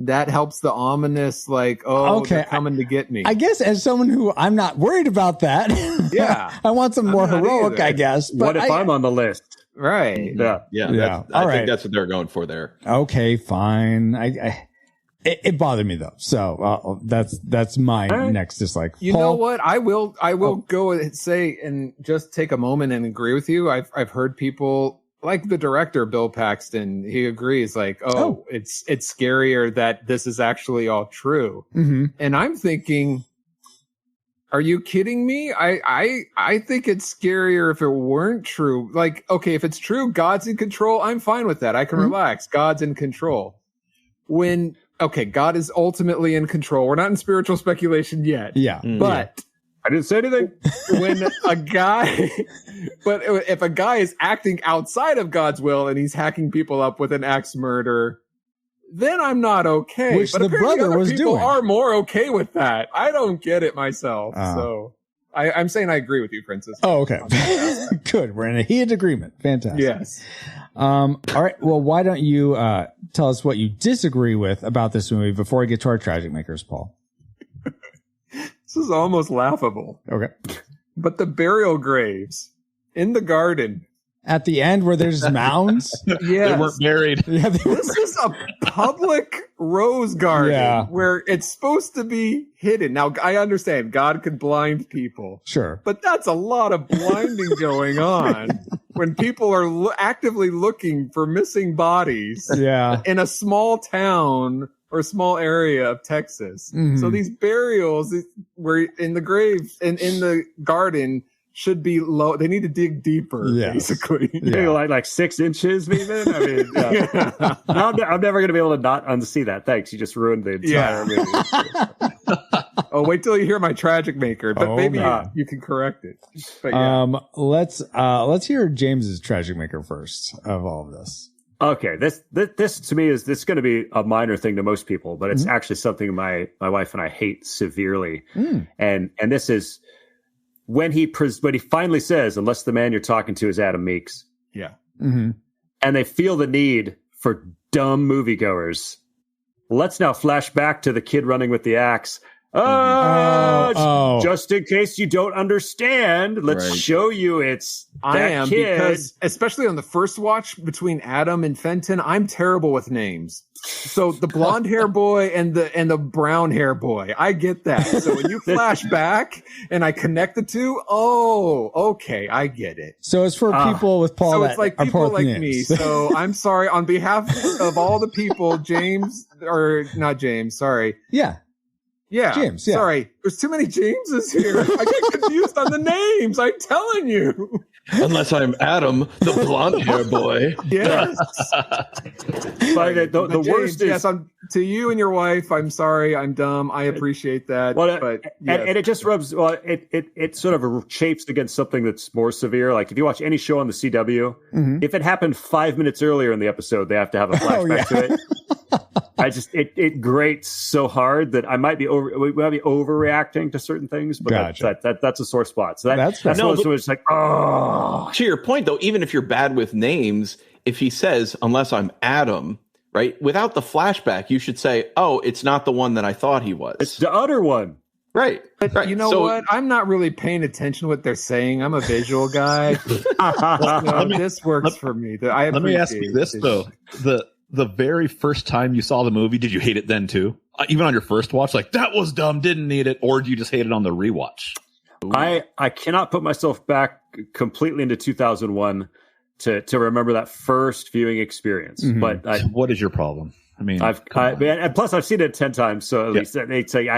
That helps the ominous, like, they're coming to get me. I guess as someone who I'm not worried about that. Yeah. I want some more heroic, I guess. But what if I'm on the list? Right. Yeah. I think that's what they're going for there. Okay, fine. It bothered me though. So that's my next dislike. You know what? I will go and say and just take a moment and agree with you. I've heard people, like the director, Bill Paxton, he agrees, like, it's scarier that this is actually all true. Mm-hmm. And I'm thinking, are you kidding me? I think it's scarier if it weren't true. Like, okay, if it's true, God's in control, I'm fine with that. I can relax. God's in control. God is ultimately in control. We're not in spiritual speculation yet. Yeah. But I didn't say anything. If a guy is acting outside of God's will and he's hacking people up with an axe murder, then I'm not okay. Which but the brother other was people doing. are more okay with that. I don't get it myself. So I'm saying I agree with you, Princess. Oh, okay. Good. We're in a heated agreement. Fantastic. Yes. All right. Well, why don't you tell us what you disagree with about this movie before we get to our tragic makers, Paul? This is almost laughable. Okay. But the burial graves in the garden. At the end where there's mounds? Yes. They weren't buried. Yeah, This is a public rose garden where it's supposed to be hidden. Now, I understand God could blind people. Sure. But that's a lot of blinding going on when people are actively looking for missing bodies in a small town or small area of Texas. Mm-hmm. So these burials were in the graves and in the garden should be low. They need to dig deeper, basically. Maybe like 6 inches, even. I mean, I'm never going to be able to not unsee that. Thanks. You just ruined the entire movie. Oh, wait till you hear my tragic maker, but maybe you can correct it. But let's hear James's tragic maker first of all of this. Okay, this to me is going to be a minor thing to most people, but it's actually something my wife and I hate severely. And this is when he finally says, "Unless the man you're talking to is Adam Meeks." Yeah. Mm-hmm. And they feel the need for dumb moviegoers. Let's now flash back to the kid running with the axe. Just in case you don't understand, let's show you it's that kid. Because especially on the first watch between Adam and Fenton, I'm terrible with names. So the blonde hair boy and the brown hair boy, I get that. So when you flash back and I connect the two, okay, I get it. So it's for people with Paul. So that it's like are people like names. me. So I'm sorry on behalf of all the people, James or not James. Sorry. Yeah, James. Yeah. Sorry, there's too many Jameses here. I get confused on the names. I'm telling you. Unless I'm Adam, the blonde hair boy. Yes. But the James, worst is to you and your wife. I'm sorry. I'm dumb. I appreciate that. And it just rubs. Well, it sort of chafes against something that's more severe. Like if you watch any show on the CW, if it happened 5 minutes earlier in the episode, they have to have a flashback to it. It grates so hard that we might be overreacting to certain things, but that's a sore spot. So that's one of those like, To your point, though, even if you're bad with names, if he says, "Unless I'm Adam," right, without the flashback, you should say, "Oh, it's not the one that I thought he was. It's the other one." Right. But you know what? I'm not really paying attention to what they're saying. I'm a visual guy. This works for me. Let me ask you this, though. The very first time you saw the movie, did you hate it then too? Even on your first watch, like that was dumb, didn't need it, or do you just hate it on the rewatch? I cannot put myself back completely into 2001 to remember that first viewing experience. Mm-hmm. But what is your problem? I mean, and plus I've seen it 10 times, so at least they'd say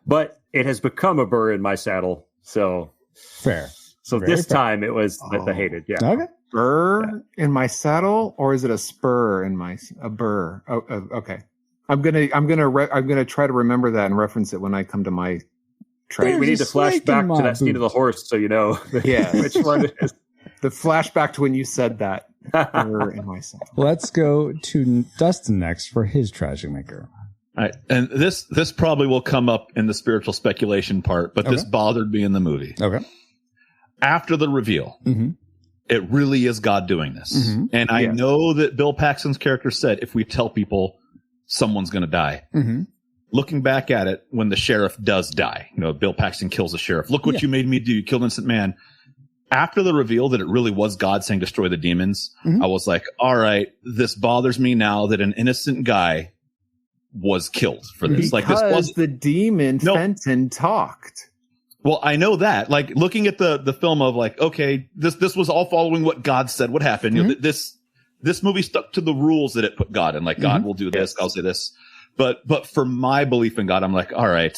but it has become a burr in my saddle. So fair. So Very this fair. time it was the hated. Yeah. Okay. Burr in my saddle, or is it a spur in a burr? Okay. I'm gonna try to remember that and reference it when I come to my We need to flash back to that scene of the horse so you know which one it is. The flashback to when you said that. Let's go to Dustin next for his Tragic Maker. All right. And this probably will come up in the spiritual speculation part, but this bothered me in the movie. Okay. After the reveal, it really is God doing this. And I know that Bill Paxton's character said, if we tell people, someone's going to die. Looking back at it, when the sheriff does die, Bill Paxton kills the sheriff. Look what you made me do. You killed an innocent man. After the reveal that it really was God saying destroy the demons, I was like, all right, this bothers me now that an innocent guy was killed for this. Because this was the demon Fenton talked. Well, I know that. Like looking at the film of like, okay, this was all following what God said would happen. This movie stuck to the rules that it put God in. Like God will do this, I'll say this. But for my belief in God, I'm like, all right,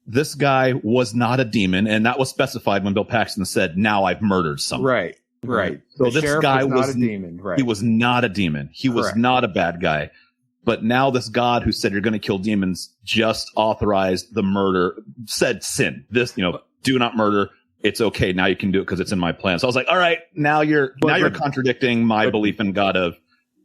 this guy was not a demon, and that was specified when Bill Paxton said, "Now I've murdered someone." Right. So this guy was not a demon. Right. He was not a demon. He was not a bad guy. But now this God who said you're going to kill demons just authorized the murder, said sin. This, do not murder. It's okay. Now you can do it because it's in my plan. So I was like, all right, now you're contradicting my belief in God of,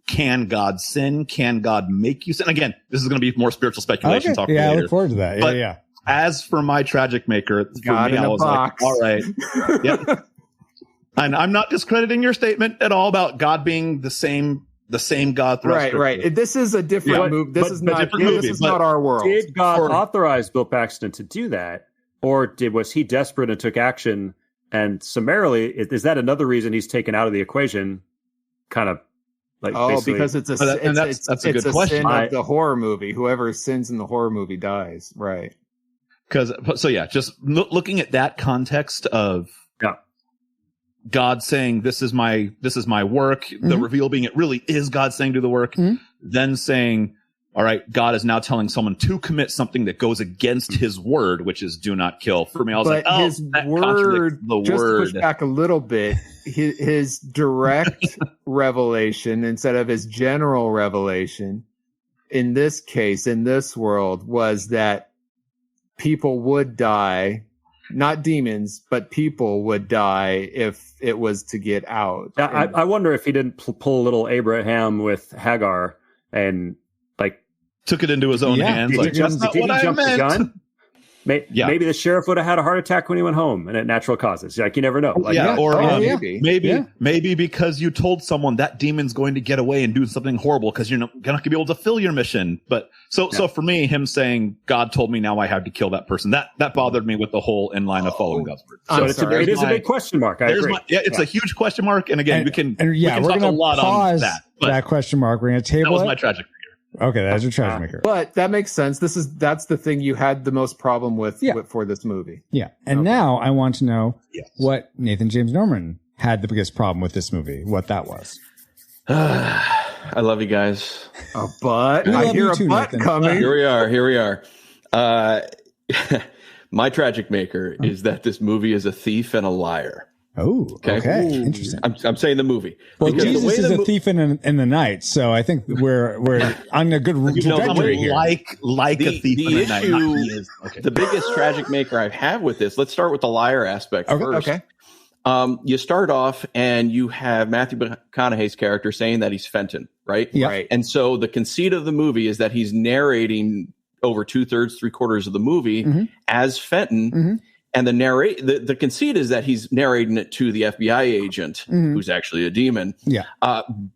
can God sin? Can God make you sin? Again, this is going to be more spiritual speculation. Talk later. I look forward to that. But yeah. As for my Tragic Maker, for me, I was like, all right. Yep. And I'm not discrediting your statement at all about God being the same God. Right. This is a different movie. This is not our world. Did God authorize Bill Paxton to do that? Or was he desperate and took action? And summarily, is that another reason he's taken out of the equation? Kind of like, because it's a good question. Sin of the horror movie. Whoever sins in the horror movie dies. Right. Just looking at that context of God saying, this is my work, the reveal being it really is God saying do the work, then saying, all right, God is now telling someone to commit something that goes against his word, which is do not kill. For me, I was like, his word, just to push back a little bit, his direct revelation instead of his general revelation in this case, in this world, was that people would die, not demons, but people would die if it was to get out. I wonder if he didn't pull a little Abraham with Hagar and took it into his own hands. Did he jump the gun? Maybe the sheriff would have had a heart attack when he went home, and at natural causes. Like, you never know. Maybe because you told someone that demon's going to get away and do something horrible because you're not going to be able to fill your mission. But so for me, him saying God told me now I have to kill that person, that bothered me with the whole in line of following God's word. So it is a big question mark. I agree. It's a huge question mark. And again, we can talk a lot on that. That question mark. We're going to table that was my Tragic. Okay, that's your Tragic Maker. But that makes sense. That's the thing you had the most problem with for this movie. Yeah. And now I want to know what Nathan James Norman had the biggest problem with this movie, what that was. I love you guys. But I hear a but coming. Here we are. My Tragic Maker is that this movie is a thief and a liar. Oh, okay. Interesting. I'm saying the movie. Well, Jesus is a thief in the night, so I think we're on a good trajectory here. Like a thief in the night. The biggest Tragic Maker I have with this. Let's start with the liar aspect first. Okay. You start off and you have Matthew McConaughey's character saying that he's Fenton, right? Yeah. Right. And so the conceit of the movie is that he's narrating over 2/3, 3/4 of the movie as Fenton. And the conceit is that he's narrating it to the FBI agent, who's actually a demon. Yeah.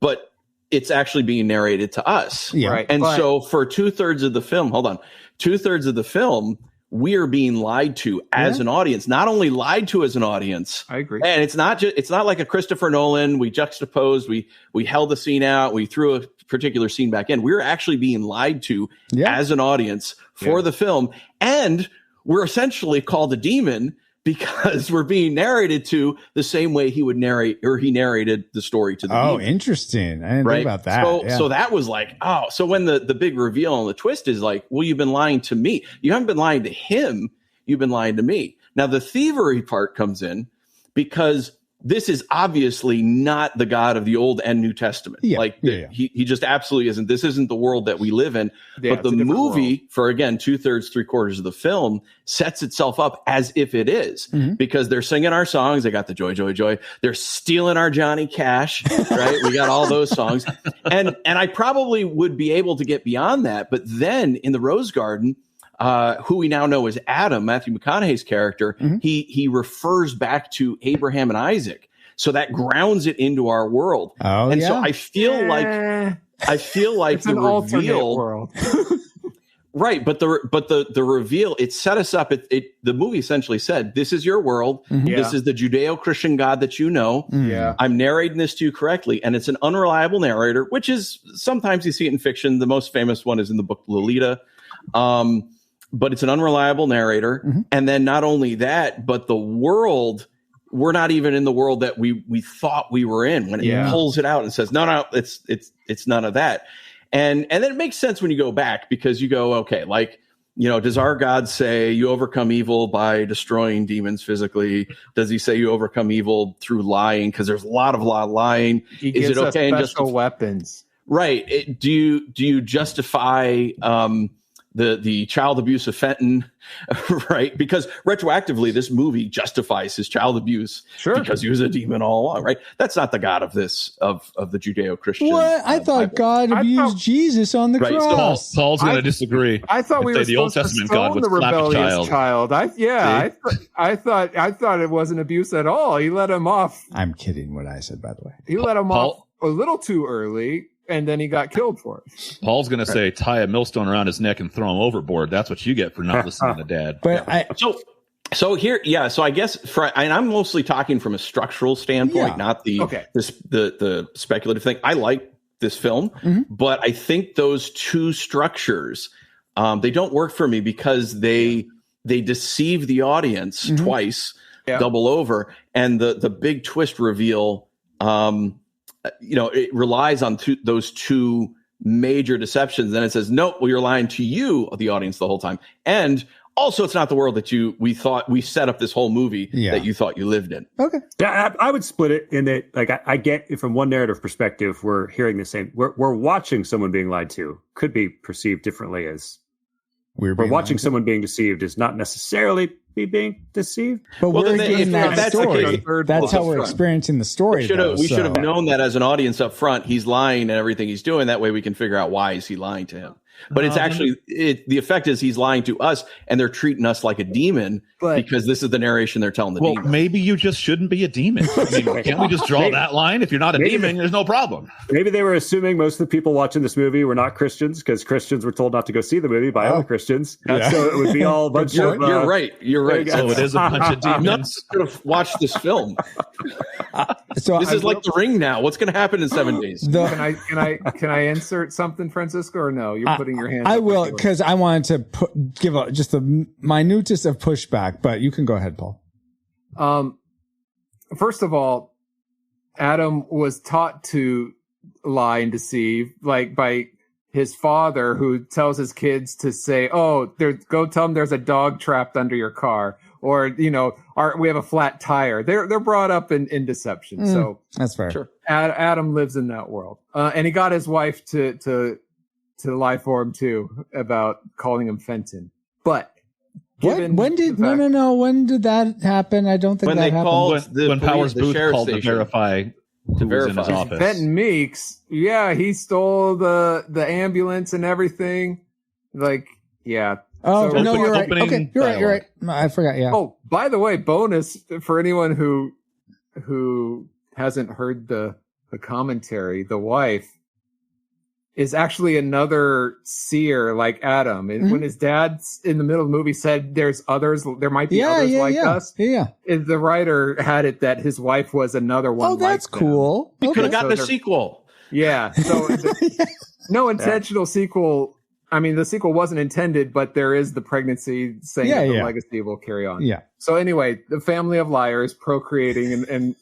But it's actually being narrated to us. Yeah. Right. And so for 2/3 of the film, 2/3 of the film, we are being lied to as an audience. Not only lied to as an audience. I agree. And it's not like a Christopher Nolan. We juxtaposed, we held the scene out, we threw a particular scene back in. We're actually being lied to as an audience for the film. And we're essentially called a demon because we're being narrated to the same way he would narrate, or he narrated the story to the demon. Interesting. I didn't think about that. So that was like, so when the big reveal and the twist is like, well, you've been lying to me. You haven't been lying to him. You've been lying to me. Now the thievery part comes in because this is obviously not the God of the Old and New Testament. He just absolutely isn't. This isn't the world that we live in. But the movie, for again 2/3, 3/4 of the film, sets itself up as if it is, because they're singing our songs. They got the joy, joy, joy. They're stealing our Johnny Cash, right? We got all those songs, and I probably would be able to get beyond that. But then in the Rose Garden, who we now know as Adam, Matthew McConaughey's character, he refers back to Abraham and Isaac. So that grounds it into our world. So I feel like it's the an alternate reveal world. Right, but the reveal, it set us up. The movie essentially said, "This is your world. This is the Judeo-Christian God that you know. I'm narrating this to you correctly," and it's an unreliable narrator, which is sometimes you see it in fiction. The most famous one is in the book Lolita. But it's an unreliable narrator. And then not only that, but the world, we're not even in the world that we thought we were in when it pulls it out and says, no, it's none of that. And then it makes sense when you go back, because you go, okay, like, you know, does our God say you overcome evil by destroying demons physically? Does he say you overcome evil through lying? Because there's a lot of lying. Is it okay? Special weapons. Right. Do you justify, the child abuse of Fenton, right? Because retroactively, this movie justifies his child abuse because he was a demon all along, right? That's not the God of the Judeo-Christian. What? I thought God abused Jesus on the cross. So Paul's going to disagree. I thought we were the Old Testament God would the slap a rebellious child. I thought it wasn't abuse at all. He let him off. I'm kidding. What I said, by the way. He let him off a little too early. And then he got killed for it. Paul's going to say, tie a millstone around his neck and throw him overboard. That's what you get for not listening to Dad. But so here, so I guess and I'm mostly talking from a structural standpoint, not the speculative thing. I like this film, but I think those two structures, they don't work for me because they deceive the audience twice, double over, and the big twist reveal. It relies on those two major deceptions. Then it says, nope, well, you're lying to you, the audience, the whole time. And also, it's not the world that we thought we set up this whole movie that you thought you lived in. Okay. Yeah, I would split it in that, like, I get it from one narrative perspective. We're hearing the same. We're watching someone being lied to. Could be perceived differently as we're watching someone being deceived is not necessarily being deceived. But we're getting that story. That's how we're experiencing the story. We should have known that as an audience up front. He's lying and everything he's doing. That way we can figure out why is he lying to him. But it's actually the effect is he's lying to us, and they're treating us like a demon because this is the narration they're telling the demon. Well, maybe you just shouldn't be a demon. I mean, can't we just draw that line? If you're not a demon, there's no problem. Maybe they were assuming most of the people watching this movie were not Christians because Christians were told not to go see the movie by other Christians. So it would be all a bunch of... You're right. So it is a bunch of demons. None should have watched this film. So this is like The Ring now. What's going to happen in 7 days? Can I insert something, Francisco, or no? You're putting your hands. I will, because I wanted to give just the minutest of pushback, but you can go ahead, Paul. First of all, Adam was taught to lie and deceive, like by his father, who tells his kids to say, "Oh, go tell them there's a dog trapped under your car," or we have a flat tire. They're brought up in deception. So that's fair. Sure. Adam lives in that world, and he got his wife to lie for him too about calling him Fenton. But when did that happen? I don't think when that happened. When Powers Booth called to verify who was in his office. Fenton Meeks, he stole the ambulance and everything. Like, yeah. Oh, so, no, you're right. Okay, you're right. I forgot, yeah. Oh, by the way, bonus for anyone who hasn't heard the commentary, the wife is actually another seer like Adam. And when his dad in the middle of the movie said there might be others like us. Yeah. The writer had it that his wife was another one. Oh, that's cool. You could have gotten a sequel. Yeah. So no intentional sequel. I mean, the sequel wasn't intended, but there is the pregnancy saying that the legacy will carry on. Yeah. So anyway, the family of liars procreating and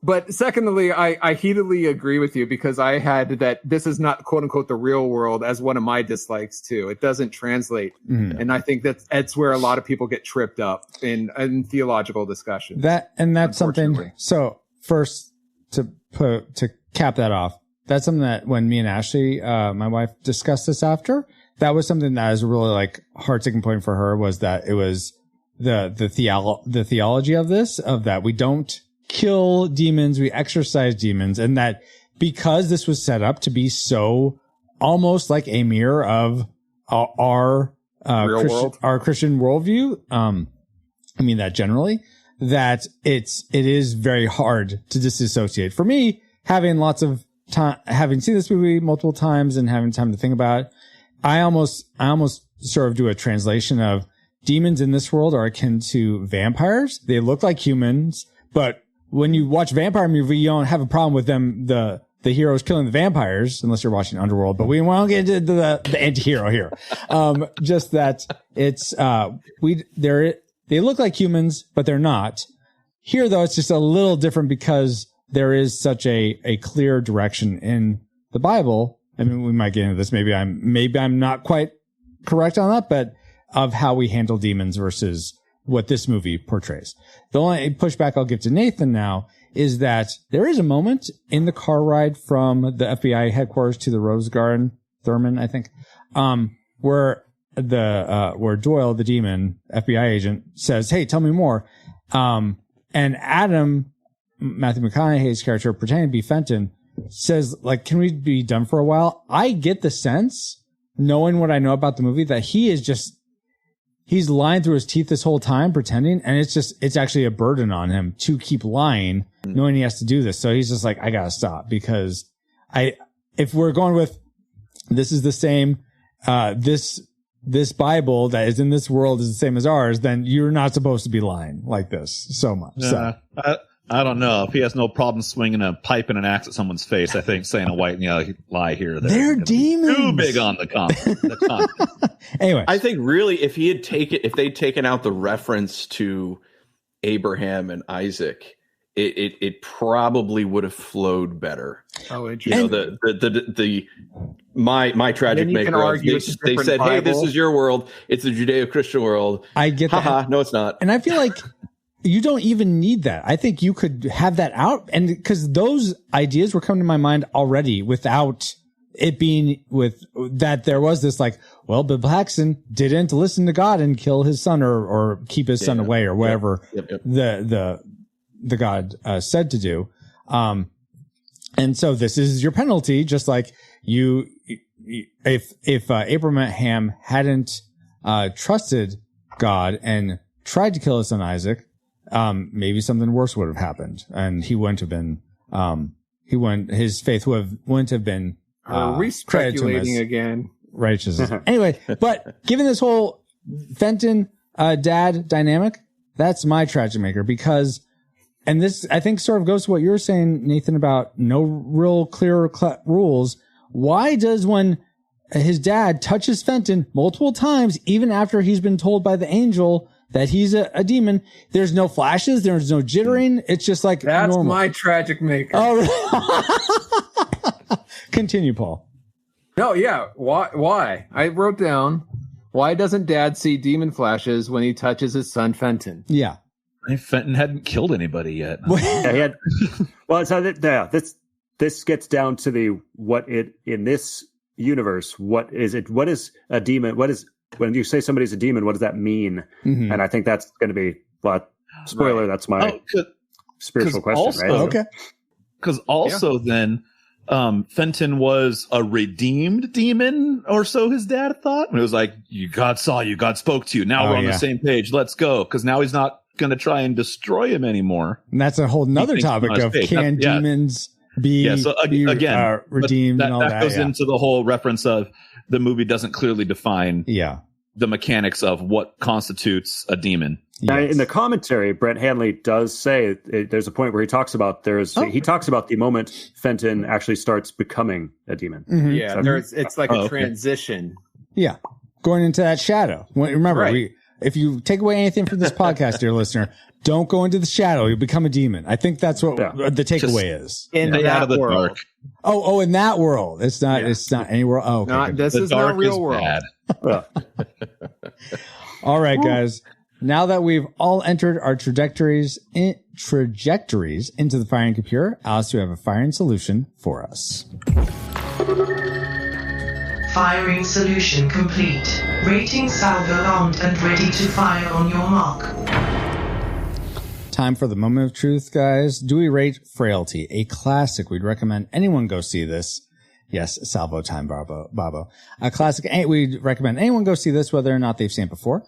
But secondly, I heatedly agree with you because I had that this is not quote unquote the real world as one of my dislikes too. It doesn't translate. And I think that's where a lot of people get tripped up in theological discussion. That's something. So first to cap that off, that's something that when me and Ashley, my wife, discussed this after, that was something that was really like heart sticking point for her, was that it was the theology of this, of that we don't kill demons, we exorcise demons, and that because this was set up to be so almost like a mirror of our Christian worldview, I mean that generally, that it is very hard to disassociate. For me, having lots of time, having seen this movie multiple times and having time to think about it, I almost sort of do a translation of demons in this world are akin to vampires. They look like humans, but when you watch vampire movie, you don't have a problem with them, the heroes killing the vampires, unless you're watching Underworld, but we won't get into the anti-hero here. Just that it's, they look like humans, but they're not. Here though, it's just a little different because there is such a clear direction in the Bible. I mean, we might get into this. Maybe I'm not quite correct on that, but of how we handle demons versus what this movie portrays. The only pushback I'll give to Nathan now is that there is a moment in the car ride from the FBI headquarters to the Rose Garden, Thurman, I think, where Doyle, the demon FBI agent, says, "Hey, tell me more." And Adam, Matthew McConaughey's character, pretending to be Fenton, says, like, "Can we be done for a while?" I get the sense, knowing what I know about the movie, that he's lying through his teeth this whole time, pretending, and it's actually a burden on him to keep lying, knowing he has to do this. So he's just like, I gotta stop, because if we're going with, this is the same, this Bible that is in this world is the same as ours, then you're not supposed to be lying like this so much. So I don't know. If he has no problem swinging a pipe and an axe at someone's face, I think saying a white lie here. They're demons. Too big on the comment. Anyway, I think really if they'd taken out the reference to Abraham and Isaac, it probably would have flowed better. Oh, interesting. My tragic maker. They said, Bible. "Hey, this is your world. It's a Judeo-Christian world." I get that. Haha, no, it's not. And I feel like you don't even need that. I think you could have that out, and because those ideas were coming to my mind already without it being with that. There was this like, well, Bill Paxton didn't listen to God and kill his son or keep his son away or whatever the God said to do. And so this is your penalty, just like if Abraham hadn't trusted God and tried to kill his son Isaac, maybe something worse would have happened, and he wouldn't have been. His faith wouldn't have been. Are we speculating again? Righteousness. Anyway, but given this whole Fenton dad dynamic, that's my tragic maker, because, and this I think sort of goes to what you were saying, Nathan, about no real clear rules. Why does, when his dad touches Fenton multiple times, even after he's been told by the angel that he's a demon, there's no flashes, there's no jittering, it's just like that's normal. My tragic maker. Oh, continue, Paul. No, yeah. Why? I wrote down, why doesn't Dad see demon flashes when he touches his son Fenton? Yeah. Fenton hadn't killed anybody yet. Yeah, he had. Well, so this gets down to in this universe. What is it? What is a demon? What is, when you say somebody's a demon, what does that mean? Mm-hmm. And I think that's going to be, spoiler, that's my spiritual question, also, right? Okay. Because also then, Fenton was a redeemed demon, or so his dad thought. And it was like, God saw you, God spoke to you. Now we're on the same page. Let's go. Because now he's not going to try and destroy him anymore. And that's a whole nother topic of can demons be redeemed and all that. That goes into the whole reference of the movie doesn't clearly define the mechanics of what constitutes a demon. Yes. In the commentary, Brent Hanley does say there's a point where he talks about the moment Fenton actually starts becoming a demon. Mm-hmm. Yeah, it's like a transition. Yeah, going into that shadow. Remember, If you take away anything from this podcast, dear listener, don't go into the shadow. You'll become a demon. I think that's what the takeaway is. In that world. Dark. Oh, in that world. It's not anywhere. Oh, okay. This is not real world. All right, guys. Now that we've all entered our trajectories into the firing computer, Alice, you have a firing solution for us. Firing solution complete. Rating salvo armed and ready to fire on your mark. Time for the moment of truth, guys. Do we rate Frailty? A classic. We'd recommend anyone go see this. Yes, salvo time, Babo. A classic. We'd recommend anyone go see this, whether or not they've seen it before.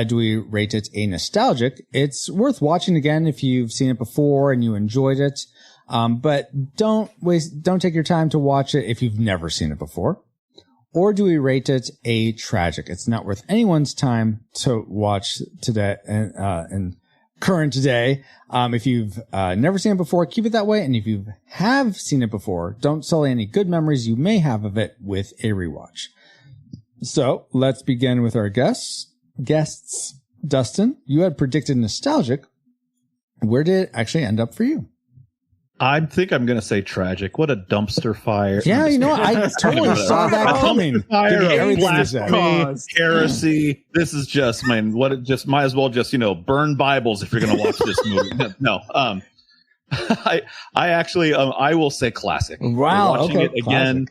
Do we rate it a nostalgic? It's worth watching again if you've seen it before and you enjoyed it. But don't take your time to watch it if you've never seen it before. Or do we rate it a tragic? It's not worth anyone's time to watch today and current today. If you've never seen it before, keep it that way. And if you have seen it before, don't sully any good memories you may have of it with a rewatch. So let's begin with our guests. Dustin, you had predicted nostalgic. Where did it actually end up for you? I think I'm going to say tragic. What a dumpster fire. Yeah, you know what? I totally saw that coming. Blasphemy, heresy. This is just, might as well just, burn Bibles if you're going to watch this movie. No. I actually, I will say classic. Wow. Watching it again.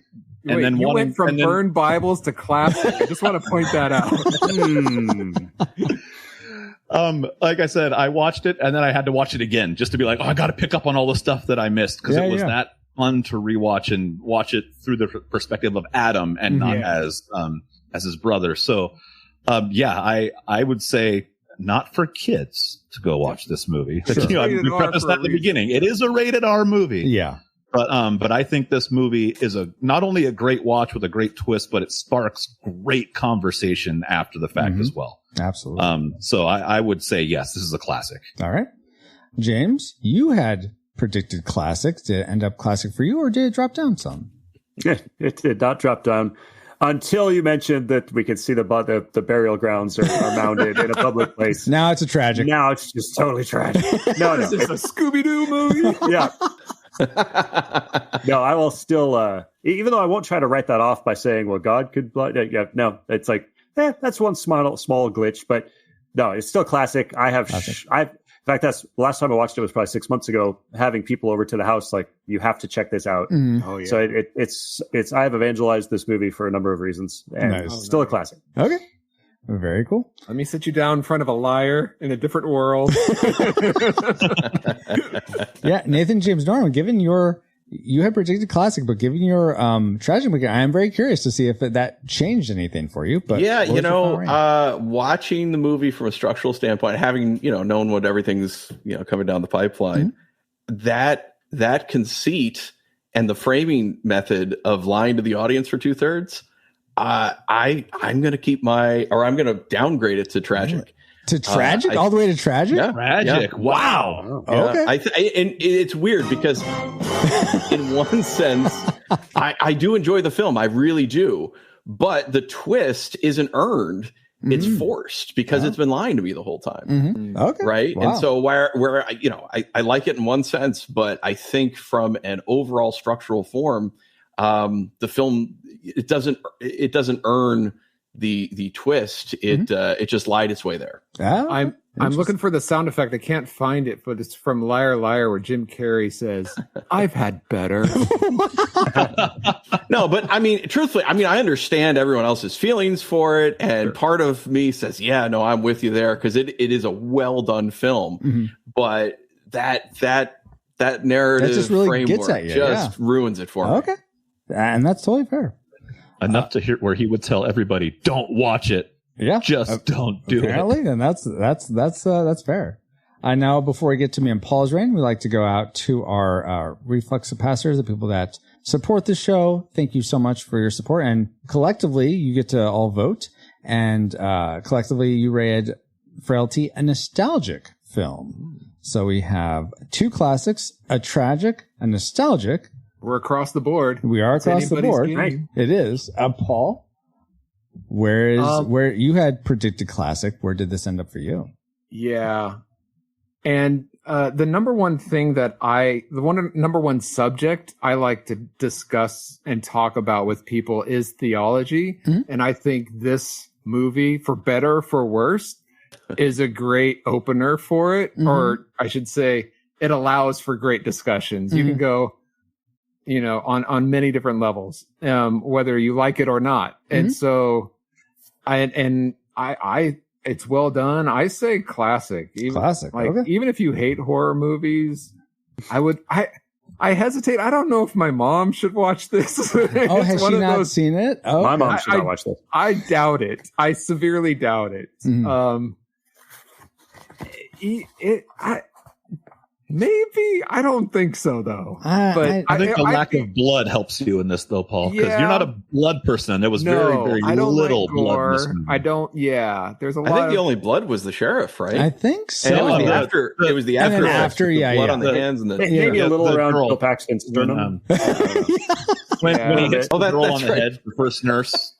And then you went from burned Bibles to classic. I just want to point that out. Like I said, I watched it and then I had to watch it again just to be like, I got to pick up on all the stuff that I missed because it was that fun to rewatch and watch it through the perspective of Adam and not as his brother. So, I would say not for kids to go watch this movie. Sure. I prefaced that at the beginning. It is a rated R movie. Yeah. But I think this movie is not only a great watch with a great twist, but it sparks great conversation after the fact as well. Absolutely. So I would say, yes, this is a classic. All right. James, you had predicted classic. Did it end up classic for you or did it drop down some? It did not drop down until you mentioned that we could see the burial grounds are mounted in a public place. Now it's a tragic. Now it's just totally tragic. No, this is a Scooby-Doo movie. Yeah. No, I will still, even though I won't try to write that off by saying, well, God could, no, it's like, that's one small glitch, but no, it's still classic. In fact, that's the last time I watched it was probably 6 months ago, having people over to the house, like, you have to check this out. Oh, yeah. So it's, I have evangelized this movie for a number of reasons and it's still a classic. Okay. Very cool. Let me sit you down in front of a liar in a different world. Yeah, Nathan James Norman, given you had predicted classic, but given your tragic, I am very curious to see if that changed anything for you. But yeah, watching the movie from a structural standpoint, having known what everything's coming down the pipeline, that conceit and the framing method of lying to the audience for 2/3. I'm going to I'm going to downgrade it to tragic. To tragic? All the way to tragic? Yeah. Tragic. Yeah. Wow. Okay. And it's weird because in one sense, I do enjoy the film. I really do. But the twist isn't earned. It's forced because it's been lying to me the whole time. Okay. Right. Wow. And so where I like it in one sense, but I think from an overall structural form, the film, it doesn't earn the twist. It just lied its way there. I'm looking for the sound effect. I can't find it, but it's from Liar Liar where Jim Carrey says, I've had better. No, but I mean, truthfully, I understand everyone else's feelings for it. And part of me says, yeah, no, I'm with you there. Cause it is a well done film, but that narrative just really framework gets at you, ruins it for me. Okay. And that's totally fair. Enough to hear where he would tell everybody, don't watch it. Yeah. Just don't do apparently, it. And that's fair. Now, before we get to me and Paul's reign, we like to go out to our reflux capacitors, the people that support the show. Thank you so much for your support. And collectively, you get to all vote. And collectively, you rated Frailty a nostalgic film. So we have 2 classics, a tragic, a nostalgic. We're across the board. We are across the board. Game. It is. Paul, where you had predicted classic, where did this end up for you? Yeah. And the number one subject I like to discuss and talk about with people is theology. Mm-hmm. And I think this movie, for better or for worse, is a great opener for it. Mm-hmm. Or I should say, it allows for great discussions. Mm-hmm. You can go, on many different levels, whether you like it or not. Mm-hmm. And so I it's well done. I say classic. Classic. Okay. Even if you hate horror movies, I hesitate. I don't know if my mom should watch this. Oh, has she not seen it? Oh, my mom should not watch this. I doubt it. I severely doubt it. Mm-hmm. Maybe. I don't think so, though. But I think the lack of blood helps you in this, though, Paul, because you're not a blood person. There was very, very little blood in this movie. I don't. Yeah, there's a lot. I think the only blood was the sheriff, right? I think so. And it was the after. Blood on the hands and maybe a little around Bill Paxton's sternum. When he hits the girl on the head, the first nurse,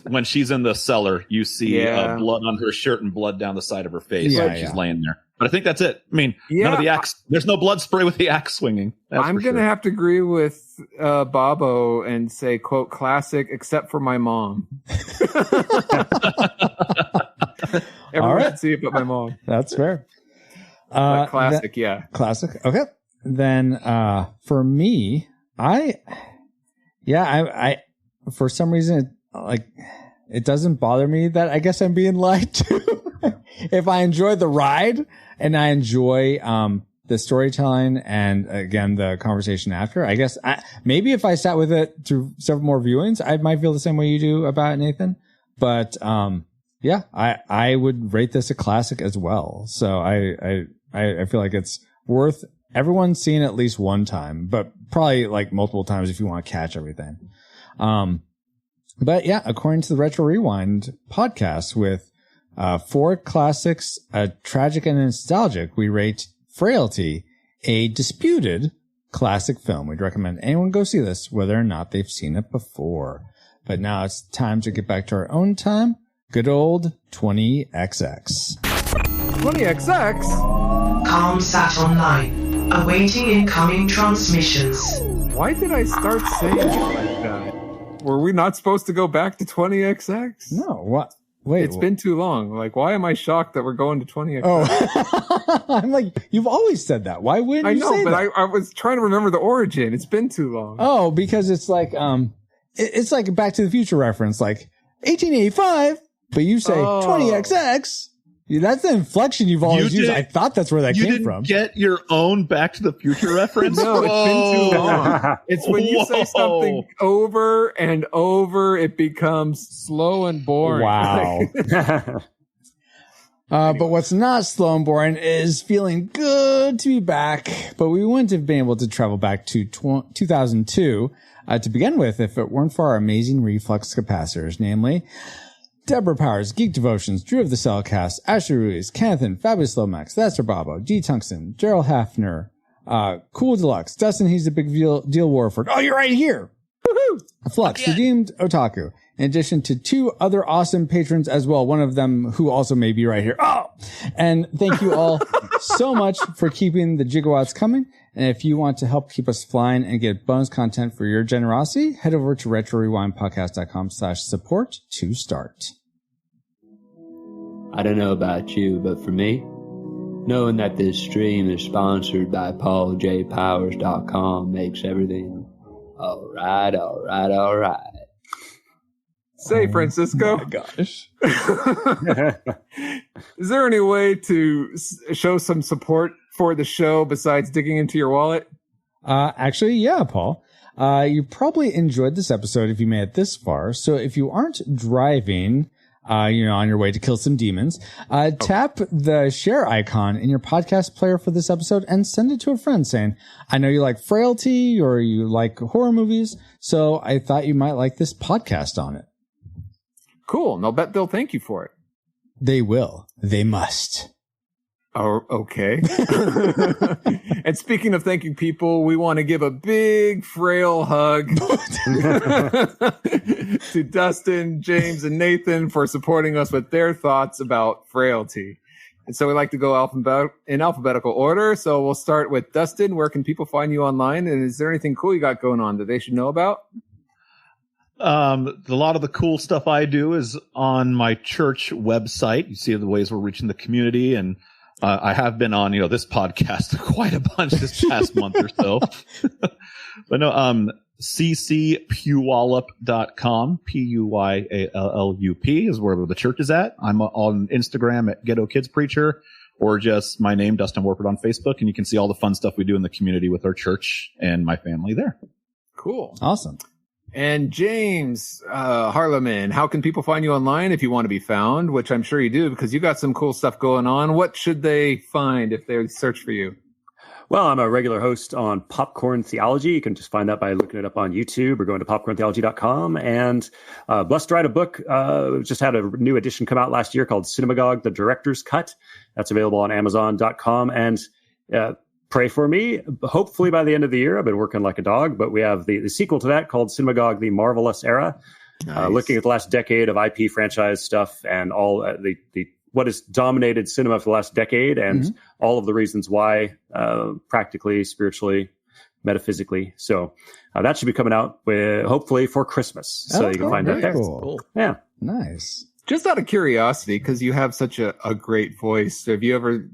when she's in the cellar, you see blood on her shirt and blood down the side of her face. She's laying there. But I think that's it. I mean, none of the axe. There's no blood spray with the axe swinging. I'm going to have to agree with Bobo and say, quote, classic, except for my mom. Everyone should see it but my mom. That's fair. Classic, Classic. Okay. Then for me, I for some reason, it doesn't bother me that I guess I'm being lied to. If I enjoy the ride and I enjoy the storytelling and again the conversation after, I guess maybe if I sat with it through several more viewings, I might feel the same way you do about it, Nathan. But I would rate this a classic as well. So I feel like it's worth everyone seeing at least one time, but probably multiple times if you want to catch everything. But yeah, according to the Retro Rewind podcast with 4 classics, tragic and nostalgic, we rate Frailty a disputed classic film. We'd recommend anyone go see this, whether or not they've seen it before. But now it's time to get back to our own time. Good old 20XX. 20XX? ComSat Online. Awaiting incoming transmissions. Why did I start saying it like that? Were we not supposed to go back to 20XX? No, what? Wait, it's been too long. Why am I shocked that we're going to 20XX? Oh, I'm you've always said that. Why wouldn't you say that? I know, but I was trying to remember the origin. It's been too long. Oh, because it's it's like a Back to the Future reference, 1885, but you say 20XX. That's the inflection you've always used. I thought that's where that came from. You didn't get your own Back to the Future reference? No, it's been too long. It's when you say something over and over, it becomes slow and boring. Wow. But what's not slow and boring is feeling good to be back. But we wouldn't have been able to travel back to 2002 to begin with if it weren't for our amazing reflux capacitors, namely Deborah Powers, Geek Devotions, Drew of the Cellcast, Ashley Ruiz, Kenneth, Fabulous Lomax, That's Bravo, D. Tungsten, Gerald Hafner, Cool Deluxe, Dustin, He's a Big Deal Warford. Oh, you're right here. Woohoo! Flux, Redeemed Otaku. In addition to 2 other awesome patrons as well, one of them who also may be right here. Oh! And thank you all so much for keeping the gigawatts coming. And if you want to help keep us flying and get bonus content for your generosity, head over to retrorewindpodcast.com/support to start. I don't know about you, but for me, knowing that this stream is sponsored by PaulJPowers.com makes everything all right. Say, Francisco. Oh my gosh. Is there any way to show some support for the show besides digging into your wallet? Actually, yeah, Paul. You probably enjoyed this episode if you made it this far. So if you aren't driving, on your way to kill some demons, tap the share icon in your podcast player for this episode and send it to a friend saying, I know you like Frailty or you like horror movies, so I thought you might like this podcast on it. Cool. And I'll bet they'll thank you for it. They will. They must. Oh, okay. And speaking of thanking people, we want to give a big frail hug to Dustin, James, and Nathan for supporting us with their thoughts about Frailty. And so we like to go in alphabetical order. So we'll start with Dustin. Where can people find you online? And is there anything cool you got going on that they should know about? A lot of the cool stuff I do is on my church website. You see the ways we're reaching the community, and I have been on, this podcast quite a bunch this past month or so. But no, ccpuyallup.com, Puyallup is where the church is at. I'm on Instagram at Ghetto Kids Preacher, or just my name, Dustin Warford, on Facebook, and you can see all the fun stuff we do in the community with our church and my family there. Cool. Awesome. And James Harleman, how can people find you online if you want to be found, which I'm sure you do because you got some cool stuff going on. What should they find if they search for you? Well, I'm a regular host on Popcorn Theology. You can just find that by looking it up on YouTube or going to popcorntheology.com. And blessed to write a book. Just had a new edition come out last year called Cinemagogue, The Director's Cut. That's available on Amazon.com. And pray for me. Hopefully by the end of the year, I've been working like a dog, but we have the sequel to that called Cinemagogue, The Marvelous Era. Nice. Looking at the last decade of IP franchise stuff and all the what has dominated cinema for the last decade and all of the reasons why, practically, spiritually, metaphysically. So that should be coming out hopefully for Christmas. So you can find that there. Cool. Yeah. Nice. Just out of curiosity, because you have such a great voice, have you ever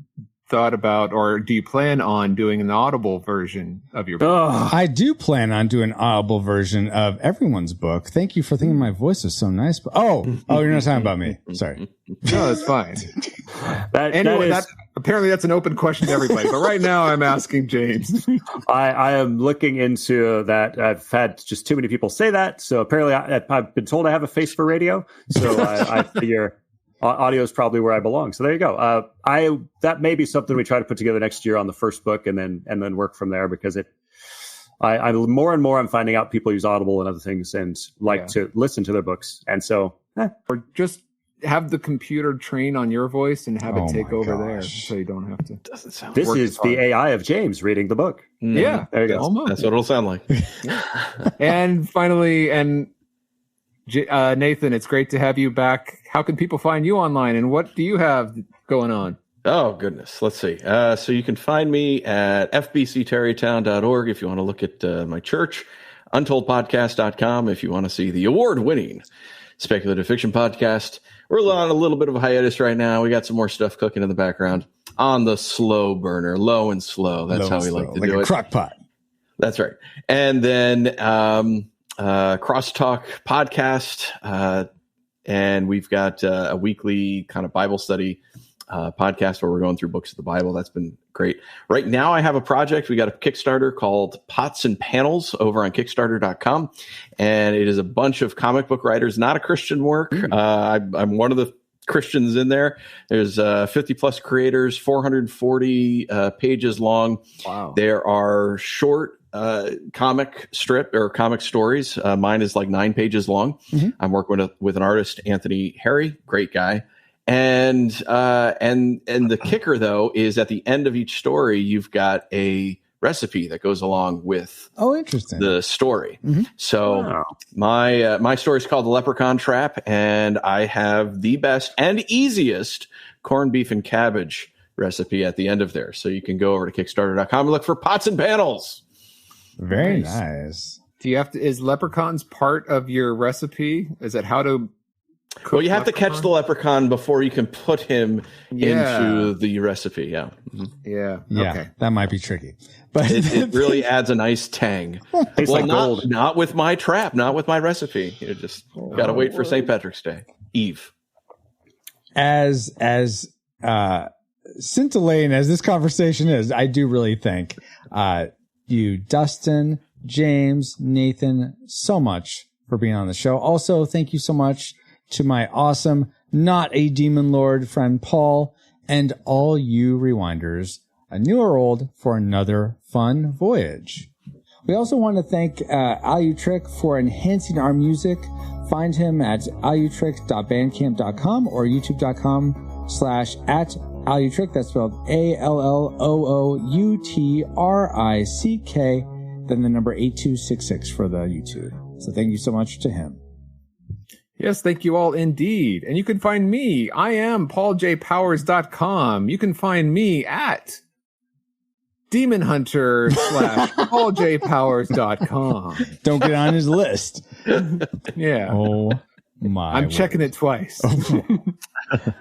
thought about, or do you plan on doing an audible version of your book? I do plan on doing an audible version of everyone's book. Thank you for thinking my voice is so nice. But you're not talking about me. Sorry. No, it's fine. Apparently that's an open question to everybody. But right now I'm asking James. I am looking into that. I've had just too many people say that. So apparently I've been told I have a face for radio. So I figure audio is probably where I belong. So there you go. That may be something we try to put together next year on the first book and then work from there, because I'm more and more I'm finding out people use Audible and other things and like to listen to their books. And so, or just have the computer train on your voice and have it take over there, so you don't have to. Doesn't sound. This is the AI of James reading the book. Yeah, there you go. Almost. That's what it'll sound like. And finally, Nathan, it's great to have you back. How can people find you online, and what do you have going on? Oh, goodness. Let's see. So you can find me at fbcterrytown.org if you want to look at my church, untoldpodcast.com if you want to see the award-winning speculative fiction podcast. We're on a little bit of a hiatus right now. We got some more stuff cooking in the background on the slow burner, low and slow. That's how we like to do it. Like a crock pot. That's right. And then Crosstalk podcast, and we've got a weekly kind of Bible study podcast where we're going through books of the Bible. That's been great. Right now I have a project. We got a Kickstarter called Pots and Panels over on Kickstarter.com. And it is a bunch of comic book writers, not a Christian work. I'm one of the Christians in there. There's 50 plus creators, 440 pages long. Wow. There are short comic strip or comic stories. Mine is like 9 pages long. I'm working with an artist, Anthony Harry, great guy. And the kicker though is at the end of each story, you've got a recipe that goes along with interesting the story. So my story is called The Leprechaun Trap, and I have the best and easiest corned beef and cabbage recipe at the end of there. So you can go over to Kickstarter.com and look for Pots and Panels. Very nice. Do you have to? Is leprechauns part of your recipe? Is it how to? Well, you have to catch the leprechaun before you can put him into the recipe. Yeah. Yeah. Okay. That might be tricky, but it really adds a nice tang. Tastes like gold. Not with my trap, not with my recipe. You just got to wait for St. Patrick's Day, Eve. As scintillating as this conversation is, I do really thank you, Dustin, James, Nathan, so much for being on the show. Also, thank you so much to my awesome, not a demon lord friend Paul, and all you rewinders, new or old, for another fun voyage. We also want to thank Alutrick for enhancing our music. Find him at alutrick.bandcamp.com or youtube.com/@ Allutrick, that's spelled ALLOOUTRICK, then the number 8266 for the YouTube. So thank you so much to him. Yes, thank you all indeed. And you can find me. I am pauljpowers.com. You can find me at demonhunter/pauljpowers.com. Don't get on his list. Yeah. Oh my. I'm checking it twice.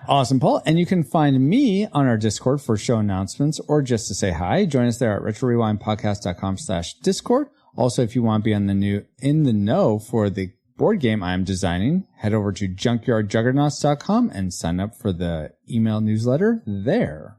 Awesome, Paul. And you can find me on our Discord for show announcements or just to say hi. Join us there at retrorewindpodcast.com/Discord. Also, if you want to be in the know for the board game I'm designing, head over to junkyardjuggernauts.com and sign up for the email newsletter there.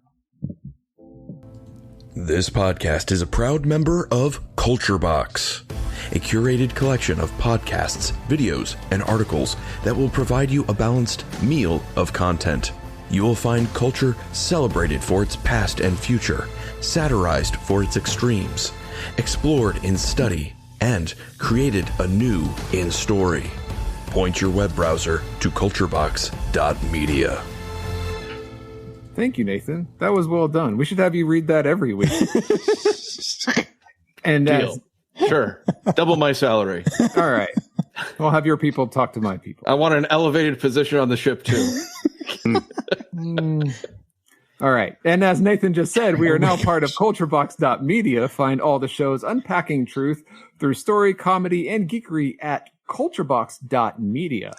This podcast is a proud member of Culture Box, a curated collection of podcasts, videos, and articles that will provide you a balanced meal of content. You will find culture celebrated for its past and future, satirized for its extremes, explored in study, and created anew in story. Point your web browser to culturebox.media. Thank you, Nathan. That was well done. We should have you read that every week. And deal. Sure. Double my salary. All right. We'll have your people talk to my people. I want an elevated position on the ship, too. All right. And as Nathan just said, we are now part of culturebox.media. Find all the shows unpacking truth through story, comedy, and geekery at culturebox.media.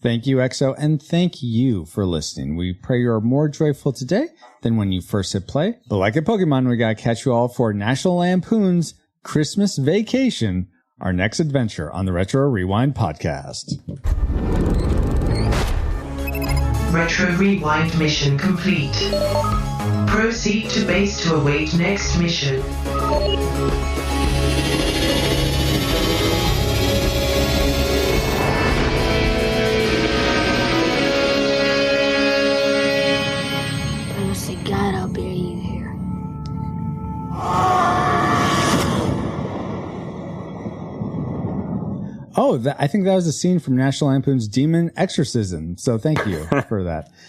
Thank you, EXO, and thank you for listening. We pray you're more joyful today than when you first hit play. But like a Pokemon, we gotta catch you all for National Lampoon's Christmas Vacation, our next adventure on the Retro Rewind podcast. Retro Rewind mission complete. Proceed to base to await next mission. God, I'll bury you here. Oh, I think that was a scene from National Lampoon's Demon Exorcism. So thank you for that.